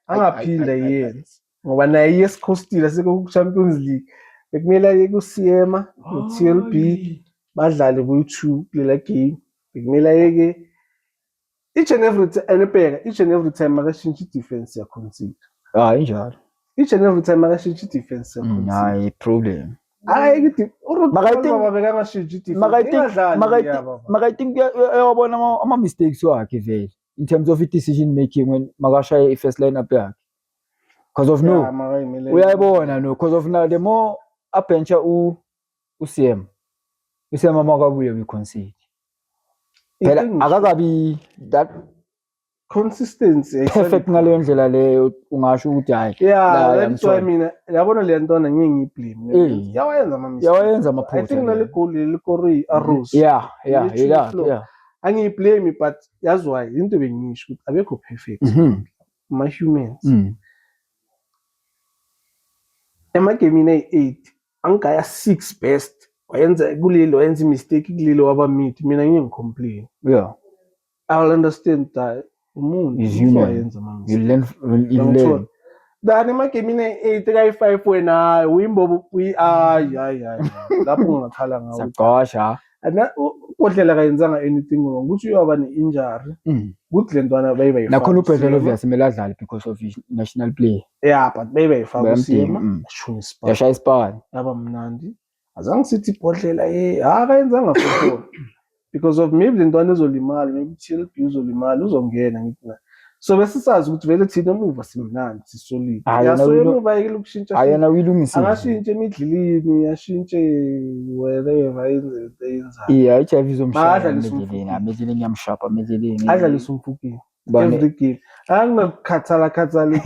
angaphinda yenze ngoba naye yesikhostile seko-Champions League bekumele aye ku-CM no-TLB badlale ku-2 kulela game bekumele ayeke each and every time makashintsha i-defense yakhonsida injalo each and every time makashintsha i-defense yakhonsida hayi problem I think uyabona ama-mistakes wakhe vele in terms of i-decision making when makashaya i-first lineup yakhe because of uyayibona because of now the more abencha uCM amakabuye we-concede phela akakabi that consistency perfect ngaleyo ndlela leyo ungasho ukuthi hayi that's why mina yabona le ntwana ngiyiblame yawayenza amaphutha I think nale goal likori arrows yeah angiyiblame but yazi why into bengisho ukuthi abekho perfect ma humans emagemini ayi-8 angigaya 6 best wayenza kulelo wayenza imistake kulelo waba mid mina ngiyengicomplain Yeah. I'll understand that umuntu Is human. uzoyenza manje You learn. You Ngangithola. learn. Dani emagemini ayi-8 kayi-5 wena uyimbobo hayi lapho ngingakhala ngawo Sakosha. uKodlela kayenzanga anything wrong ukuthi uyaba ne-injury ukuthi le ntwana Nakhona uBrazil usiyema. obvious kumele adlale because of his national play. Yeah, but bayifaka Bayamdinga, usiyema ashuna isipani Yashaya isipani. yaba mnandi azange sithi ibhodlela akayenzanga football because of maybe le ntwana ezolimala maybe TLB uzolimala uzongena ngithi na so bese sazi ukuthi vele thina emuva simnandi sisolid yaso emuva yekela ukushintsha Ayona uyilungisile. angashintshe emidlilini ashintshe wherever yenze into eyenzayo Yeah, HIV izomshaya Badlalisa emidleleni. umfukile. Emidleleni yamshapa emidleleni. adlalisa umfukile Bane- every game angakukhathala akadlali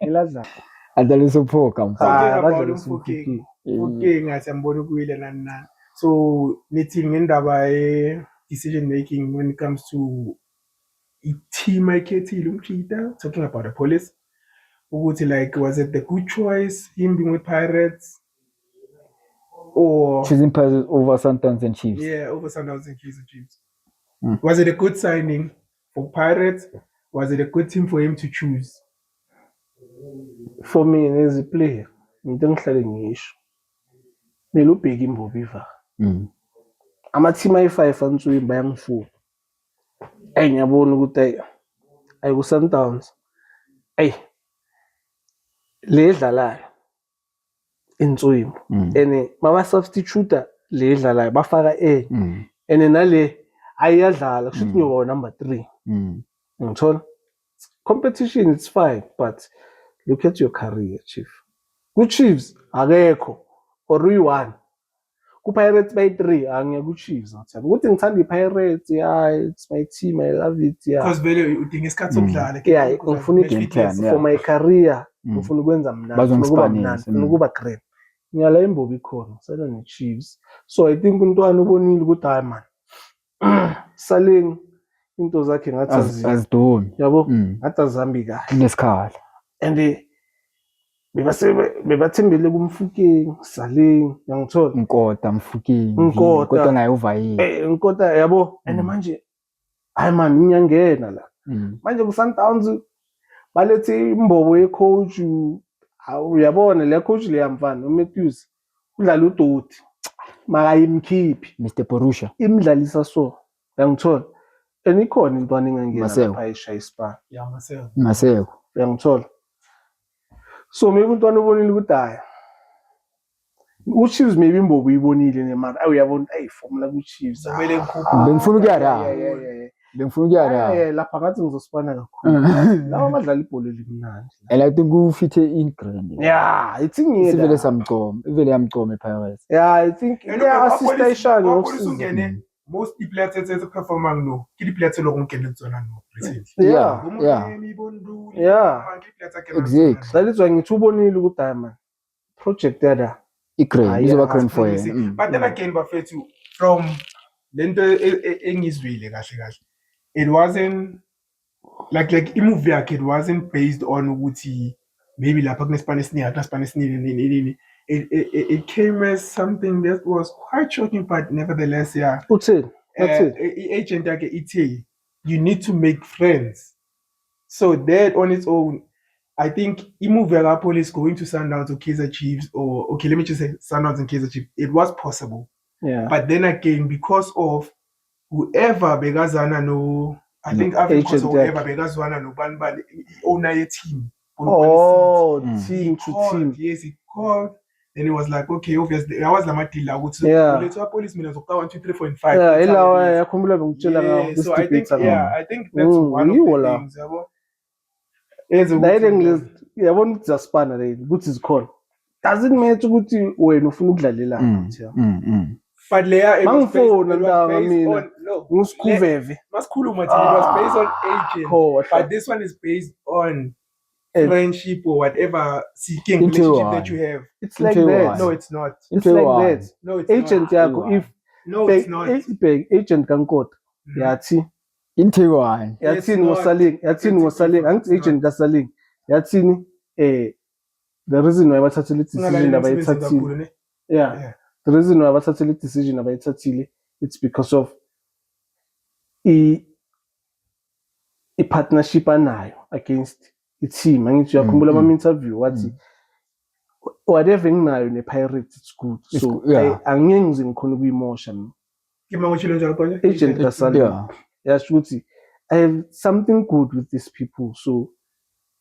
iladlala Adlalisa uphoka mfana. Talking about akadlalisa umfukile. umfukile Okay, ngathi ambona ukuyile nani nani. So nithi ngendaba decision making when it comes to team aykhethile umchita talking about the police ukuthi like was it the good choice him being with Pirates or Choosing Pirates over Sundowns and Chiefs. yeah over Sundowns and Kaizer Chiefs? Mm. Was it a good signing for Pirates? Was it a good team for him to choose? for me as a player into engihlale ngisho kumele ubheke imbobo iva ama-team ayi-5 ansukwini bayangifuna ngiyabona ukuthi ayi ku-Sundowns le edlalayo inswimbo and maba-substitute le edlalayo bafaka and nale ayiyadlala kusho ukuthi ngiyoba number 3 ngithola competition it's fine but look at your career chief ku-Chiefs akekho or uyi-1 ku-Pirates bayi-3 angiya ku-Chiefs ngithanda ukuthi ngithanda i-Pirates it's my team I love it Because vele udinga isikhathi sokudlala. ngifuna i-game for my career ngifuna ukwenza mnandi ngifuna ukuba mnandi ngifuna ukuba great ngiyala imbobo ikhona ngisala ne-Chiefs so I think umntwana ubonile ukuthi hayi man Saling into zakhe ngathi azidoni yabo ngathi azambi kahle kunesikhala and bebathembele kumfukeni Saling uyangithola inkota mfukeni Inkota. kodwa naye uvayile inkota yabo and manje hayi man ngiyangena la manje ku-Sundowns balethe imbobo ye-coach uyabona le coach le yamfana uMatthews udlala udoti makayimkhiphi Mr Borussia imdlalisa so uyangithola and ikhona intwana engangena Maseko. lapha eshaya isipani Yeah, myself. Maseko uyangithola so maybe umntwana ubonile ukuthi haya u-Chiefs maybe imbobo uyibonile nemali uyabona formula ku-Chiefs Kumele ngikhuphe. bengifuna ukuya la yeah. bengifuna ukuya la lapha ngathi ngizosipana kakhulu lawa badlala ibhola elimnandi and I think ufithe in grand yeah I think sivele samcoma ivele yamcoma ePirates yeah I think And yeah look, assist police Ishani ungene most di-players tse performang no ke di-players tse lo go nkene tsona no recently. yeah Exactly. that is why ngithi ubonile ukuthi hayi man project yada igrand izoba grand for Promising. yena But then again bafethu from lento engizwile kahle kahle it wasn't like imove yakhe it wasn't based on ukuthi maybe lapha kunesipani esiningi akunaspani esiningi it came as something that was quite shocking but nevertheless yeah uthini that's it agent yakhe ithe you need to make friends so that on its own I think imove yakaPolice going to Sundowns or Kaizer Chiefs or okay let me just say Sundowns and Kaizer Chiefs it was possible yeah but then again because of whoever begazana no I think Agent because whoever yakhe. begazana no banbali owner ye team team he to called, team yes he called then it was like okay obviously I was la madila ukuthi Yeah. let's police mina zokuqa 1 2 3 4 and 5 yeah That's how ilawa it is. yakhumbula bengitshela ngawo Yeah, so I think ngawo I think that's one of yiwo the la. things yabo Eze nayile ukuthi- ngilezi yabona ukuthi zasipana le ukuthi zikhona doesn't matter ukuthi wena ufuna ukudlalela but leya it was Mangifona based ntanga mina. on no ngusikhuveve masikhuluma thina it was based on agent khohlwa but this one is based on Eh. friendship or whatever seeking Into relationship one. that you have. it's like Into that one. No, it's not. it's like that No, it's agent not. yakho if No, it's not. agent kankota Mhm. yathi integwane It's yathini not. ngosaling yathini It's ngosaling not. angithi agent kasaling yathini the reason why bathathile Ungalaleli decision emsebenzini abayithathile, kakhulu, ne? yeah, Yeah. the reason why bathathile decision abayithathile, it's because of i-partnership anayo against i-team. Angithi uyakhumbula ama-interview wathi whatever enginayo ne-Pirates it's good, so yeah. angeke ngize ngikhona ukuyimosha mina. Kima ngotshilo njalo khona. Agent Kasali, Yeah. yasho ukuthi I have something good with these people, so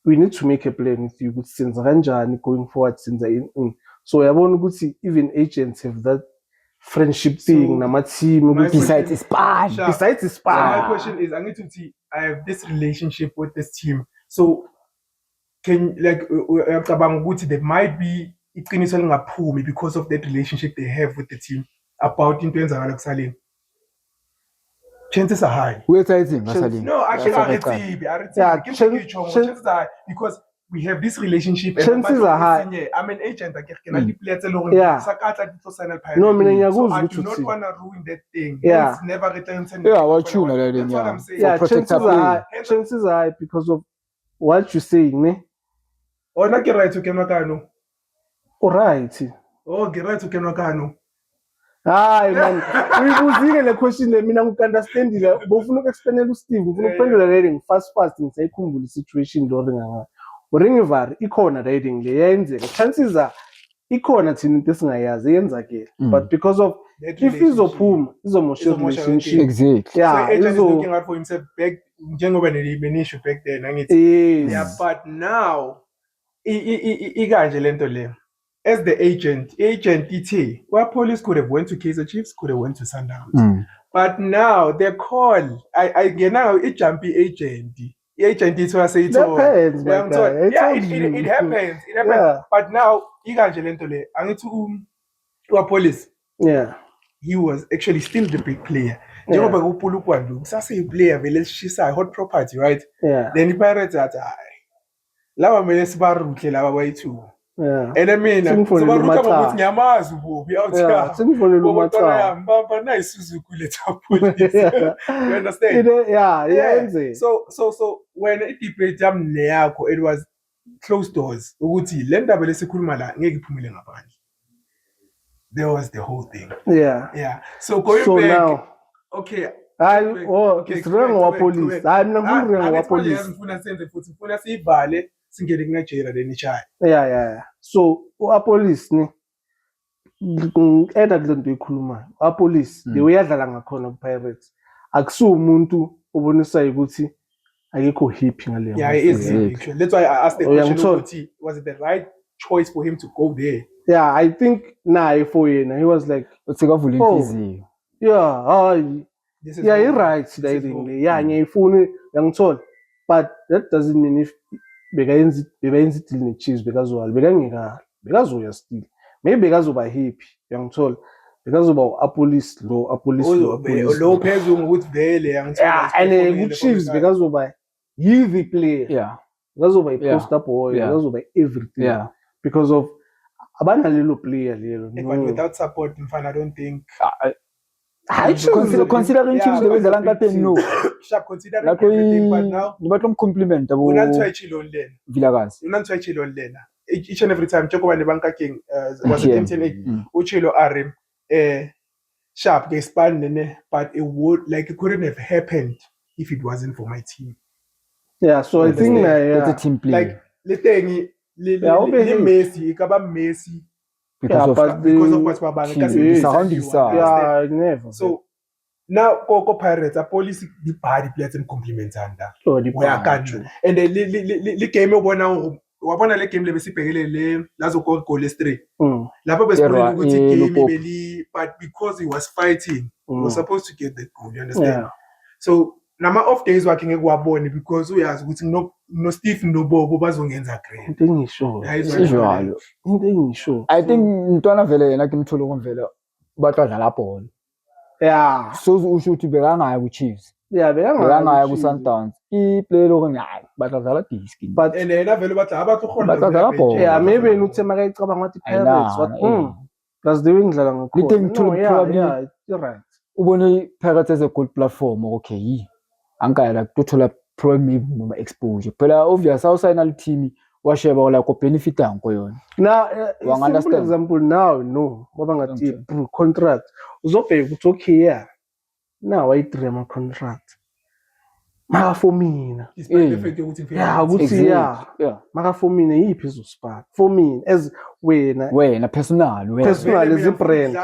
we need to make a plan with you ukuthi senza kanjani going forward, senza ini. So uyabona ukuthi even agents have that friendship thing So, nama-team my ukuthi Besides it's bad. Sharp. besides So ispa. my question is, angithi uthi I have this relationship with this team. So can like uyacabanga ukuthi there might be iqiniso lingaphumi because of that relationship they have with the team about into enzakala kusaleni. Chances are high. Website ngasalini. No, actually, Yeah, chances are high because we have this relationship. and Chances are high. yeah, I'm an agent. I can Yeah. No, mina so ngiyakuzwa I ukuthi do not uthini. want to ruin that thing. Yeah. It's never returned. Yeah, wachuna le That's what yeah. I'm saying. Yeah, protect chances her are high, chances are high because of what you're saying, ne? Oh, na ke right to kenwa kano. Alright. Oh, ke right to kenwa kano. Hayi man, uyibuzile le question le mina ngikunderstandile. Bofuna ukuexplainela uSteve, ufuna ukuphendula le fast ngisayikhumbula situation lo ringa ngayo. Uringivar ikhona rating le yenzeka. Chances are ikhona thina into esingayazi yenzakela. But because of That if izophuma izomosha Izomosha relationship. Exactly. So Yeah, agent is izo looking out for himself back. Njengoba issue back then. Yeah, yes. but now, ikanje lento le. As the agent ET, where police could have went to Kaizer Chiefs, could have went to Sundowns. But now the call, I get now it jumpy agent. The agent is what I say. Depends, my guy. Yeah, it happens. It happens. Yeah. But now, ikanje lento le. I need to police. Yeah. He was actually still the big player. Yeah. Njengoba kuPulukwandu, kusase player vele shisa hot property, right? Yeah. Then the Pirates at laba mele sibaruhle laba bayi2. Yeah. And I mean, Singifonela sibaruhle uMacha. ngokuthi ngiyamazi ububi out Yeah, here. singifonela Baba uMacha. mbamba na iSuzuki letha police. You understand? Yeah, Yeah. yenze. So when it debate yami neyakho, it was closed doors. Ukuthi le ndaba lesikhuluma la ngeke iphumele ngaphandle. There was the whole thing. Yeah. Yeah. So going So back, now, okay. it's wrong wa police. Hayi mina ngifuna wrong wa police. Ngifuna senze futhi ngifuna siyivale singene kuNigeria then ichaya. Yeah. So police ni eda kule nto ikhulumayo. Police the way yadlala ngakhona ku Pirates. Akusu umuntu obonisa ukuthi akekho happy ngale. Yeah, it is actually. That's why I asked the question ukuthi was it the right choice for him to go there? Yeah, I think for yena he was like usekavula inhliziyo. Yeah, yeah, you're right. Yeah, ngiyifuna yangithola. But that doesn't mean if begayenza deal ne-Chiefs bekazwala bekazoya still. Maybe bekazoba happy yangithola. Bekazoba apolice lo phezulu ngokuthi vele yangithola. Yeah, and ku-Chiefs bekazoba the player. Yeah. Bekazoba i-poster boy, bekazoba everything. Yeah. Because of abanalelo player lelo. But without support, in fact, I don't think. Considering Chiefs the way the Lanka no. Sharp considering everything, but now. The bottom compliment abo. Unantwachilo lena. Each and every time, Choco and the Banka King was a team Uchilo Arim, Sharp they expanded, but it couldn't have happened if it wasn't for my team. Yeah, so I think it's a team play. Like the thing, Messi, Ikaba Messi. Because of what's Babana. Yeah, never. So now Coco Pirates are police the party players and compliments under. We are country. And the game of wabona le game le besibhekele le lazo goal 3. Lapho besibonile ukuthi game beli, but because he was fighting, he was supposed to get that goal, you understand? Yeah. So nama off days wakhe ngeke wabone because uyazi ukuthi no Steve no Bobo bazongenza great. Into engisho. I think Ntwana vele yena kimthola konvela batadlala ball. Yeah. So usho ukuthi bekangaya ku Chiefs. Yeah, bekangaya ku Sundowns. I-play lo ngani batadlala disc. But and yena vele bathi abantu batadlala ball. Yeah, maybe uthema kayicabanga wathi Pirates what that's the wing dlala ngakho. Yeah, you're right. Ubone Pirates as a good platform okay. Angaya la kuthola prominent noma exposure. Phela obvious awusayina team washeba like ubenefita ngko yona. Now, Wang simple understand. example now, no. Ngoba ngathi Okay. bro contract. Uzobheka ukuthi okay yeah. Now I3 ama contract. Maka for mina. Despite the fact ukuthi ngifika Yeah, ngathi- ukuthi yeah. Yeah. Maka for mina yiphi izospark? For me as wena Personal, wena. Personal Vele as a mina brand.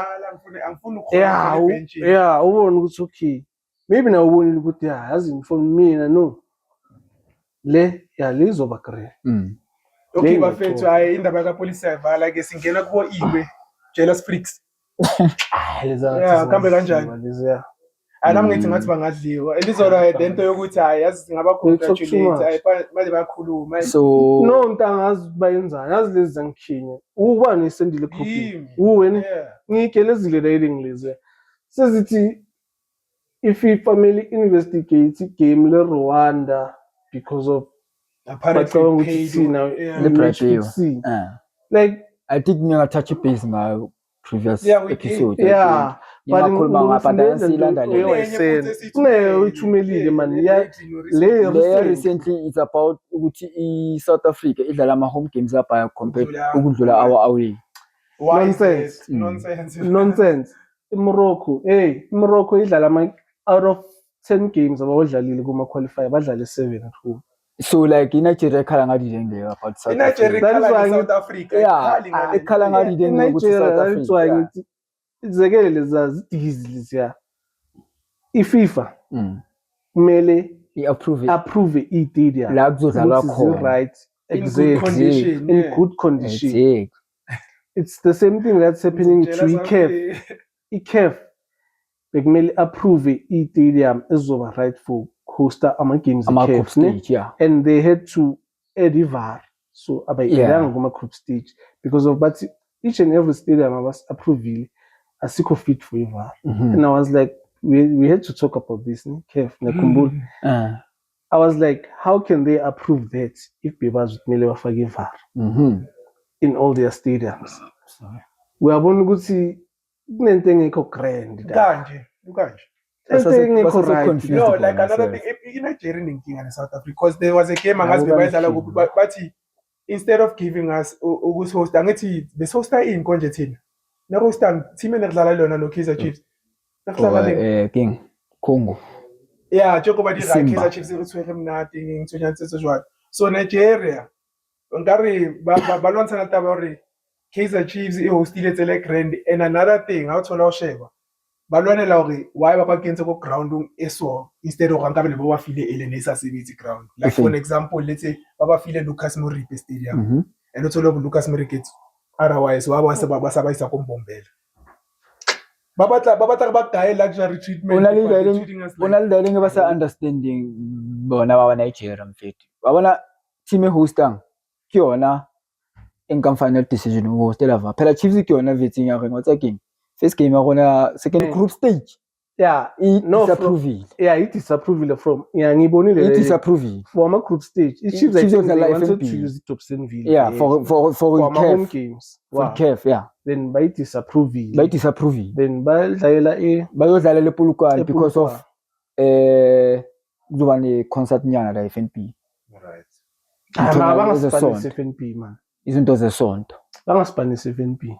angifuni yeah, ukukhola benchini. yeah, ubone ukuthi okay. Maybe na ubonile ukuthi yeah, yazi for mina no. Le yeah lizoba great. Okay Leyo bafethu ngiyayithola. hayi indaba kapolisi yavala ke singena kubo iwe jealous freaks. Yeah, kambe kanjani? Yeah. Nami ngithi ngathi bangadliwa. Elizona lento yokuthi hayi yazi singaba congratulate hayi manje bayakhuluma. So No ntangazi bayenzani yazi lezi zangikhinya ubani isendile copy Yimi. uwena Yeah. ngigelezile la ngileze sezithi if family investigate game le Rwanda because of Apparently bacabanga ukuthi paid. thina Yeah. Le bribe HPC. ah, Like I think nginga touch base ngayo previous Yeah, we episode. did. yeah Ngingakhuluma ngapha ngifundele dasilanda lento le. ewayisenda kuneyo ithumelile man ya le Le recent recently it's about ukuthi i-South Africa idlala ama home games apha compared Ukudlula- ukudlula our away. Why is Nonsense. that? Nonsense. nonsense iMorocco iMorocco idlala ama out of 10 games abawudlalile kuma qualifier badlale 7 at home. So like iNigeria ekhala ngadi lengileyo about South Nigeria Africa. That is ikhala why nge-South Africa. Yeah, ikhali ngale- ekhala ngadi lengileyo ukuthi South Nigeria that's why Africa. ngithi izekele lezazi dizilisiya iFIFA kumele I-approve approve i-stadium la kuzodlalwa khona. right In good exactly condition. in yeah. good condition. Exactly. It's the same thing that's happening to Jealous ICAF. ICAF bekumele approve i-stadium ezoba right for hosta ama-games Ama-group e-CAF, ne? stage, yeah. And they had to add iVAR so abayidlanga Yeah. kuma-group stage because of but each and every stadium abas-approvile asikho fit for iVAR. And I was like we had to talk about this ne? CAF nakhumbula. I was like how can they approve that if bebazi ukuthi kumele bafake iVAR in all their stadiums? Uyabona ukuthi kunento engekho grand da. Kanje, kanje. Into engekho right. confused. No, about like another myself. thing, i-Nigeria inenkinga ne-South Africa because there was a game Yabo angazi bebayidlala kuphi banishini. bathi instead of giving us ukusihosta angithi besihosta ini konje thina nehosta team enekudlala lona no-Kaizer Chiefs nekudlala le King Congo. yeah njengoba di-right Simba. Kaizer Chiefs ithwele mnati ngithunyantsetso jwalo so Nigeria nkare ba lwantshana taba hore Kaizer Chiefs ihostile tsele grand and another thing ha o thola o sheba ba lwanela hore why ba kentse ko ground eso instead of nkabe le ba file ele ne sa sebetsi ground like for an example let's say ba file Lucas Moripe Stadium and o thola Lucas Moripe otherwise wa ba sa ba isa ko Mbombela ba batla ba gae luxury treatment Ona le but they're dialing treating us like- ona le dialing ba sa understanding bona ba Nigeria mfethu. Ba bona team e hostang ke yona income final decision o hostela va. Phela Chiefs ke yona vetting ya reng wa tsa king. First game ya gona second group stage. Yeah, No from- approval. yeah, it is approval from yeah ngibonile It is le- approval. for ama group stage. Chiefs I Chiefs think they like wanted FNB. to use it Dobsonville. Yeah, for ama home CAF. games. For Wow. CAF, yeah. Then by disapproval. Ba disapprove. Then bayidlalela Bayodlala le Polokwane because of ePolokwane. kuzoba ne concert nyana la FNB. Right. Ngithona bangaspanisi ezesonto. FNB man. Izinto zesonto. Bangaspanisi FNB.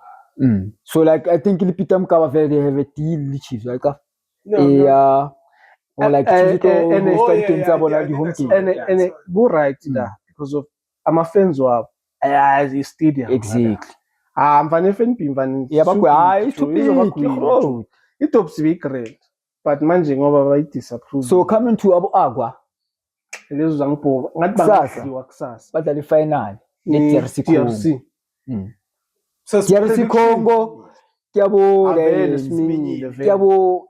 So like I think Peter Mkaba they have a deal with Chiefs like No, or like and- start games yeah, about I like the think home that's team. all. And Yeah, and sorry. go right there because of ama-fans wabo ayazi i-stadium. Exactly. Mfana FNB mfana. Yeah, bakwe hayi Izoba stupid. queen. Bro. I-Dobs be-great. But manje ngoba bayi-disapprove. So coming to Abu Agwa, lezo zangibhoka ngathi Kusasa. bangadliwa kusasa. badlala final Ni ne-DRC Congo. DRC. So DRC Congo kyabo Avele siminyile vele. kyabo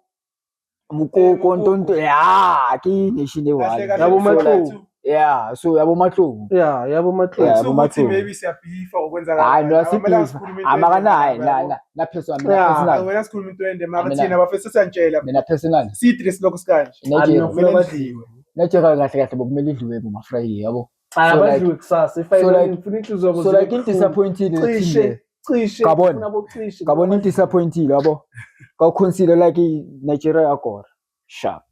Mukoko Ntonto yeah ke nation e Kahle, one. kahle. Yabo So, Matlou. like, Yeah, so yabo Matlou. Yeah, yabo Matlou. Yeah, so Matlou. ukuthi maybe siyabhifa ukwenza Hayi no Amele asiphisa. asikhulume into Amakanayi ende, na personal Yeah. personal. wena sikhuluma into ende mara Mina- thina bafisa santshela Mina personal. sidress lokho sikanje Nigeria kumele ndliwe Nigeria kahle kahle bokumele idliwe ma Friday yabo. Hayi So, like- abadliwe kusasa. so, Ifinal like- ngifuna inhliziyo yabo So zibe like in buhlungu. disappointed the team Cishe, there. cishe. Gabon. Ngifuna bocishe. Gabon disappointed yabo. Ka consider like Nigeria yakora. Sharp.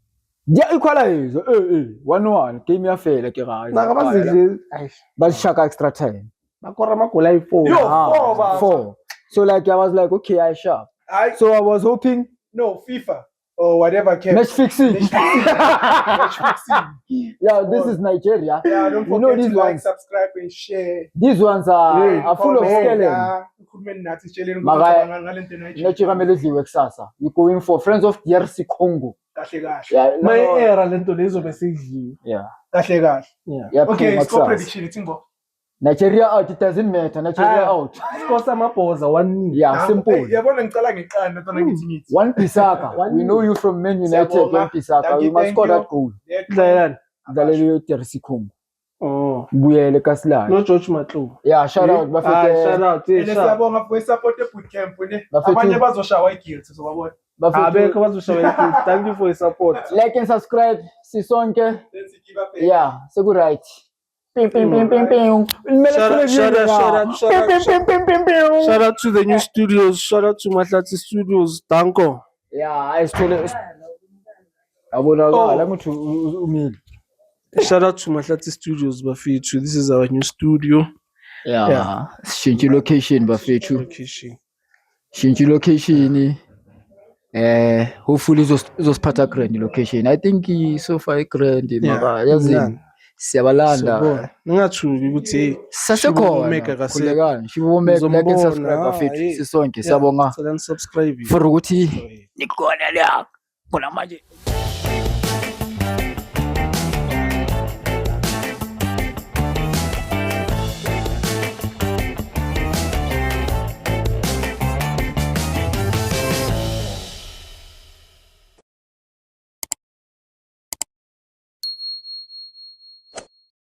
dia equalize 1-1 game yafela ke guys nakabazidle aish bashaka extra time bakora amagoli ayi-4 Yo, 4 baba. 4 so like I was like okay I sharp so I was hoping No, FIFA or whatever came. match fixing Match fixing. yeah this is Nigeria Yeah, don't you forget know to these like, ones subscribe and share. these ones are full of scaling Ukhulume nathi tsheleni Maka- ukuthi ngalento Nigeria mele idliwe kusasa you going for friends of DRC Congo kahle kahle. yeah ma-era lento le izobe seyidliwe yeah Kahle kahle. yeah Okay, score kusasa. prediction Thimbo. Nigeria out it doesn't matter Nigeria out score samabhoza 1-0 yeah simple Yabona ngicala ngeqanda tona ngithi. One Pisaka. We know you from Man United. Siyabonga. One Pisaka. Thank You you, must thank score you. that goal. dlalani Dlaleli DRC Congo. oh Buyele Kaslani. no George Matlow Yeah, shout out. shout Bafete. out Ene siyabonga for support bootcamp ne. Bafethu. Abanye bazoshawa igilt sobabona. Bafete. abekho bazoshaya thank you for your support Like and subscribe. Sisonke. Let's give up. Yeah, say good right. Ping ping ping ping ping. shout out to the new studios shout out to Mahlatsi Studios danko Yeah, I stole. Abonakala ukuthi umile. shout out to Mahlatsi Studios bafethu this is our new studio Yeah. Shintshe location bafethu. location Shintshe location. Hopefully izosiphatha grand location. I think so far grand maka yazini. Siyabalanda. ningathuki ukuthi hey Sasekhona. Shibomeka kasekho. Khulekani. Shibomeka like and subscribe Uzombona, bafethu hey. sisonke. Siyabonga Cela nisubscribe for ukuthi nikhona la. Khona manje.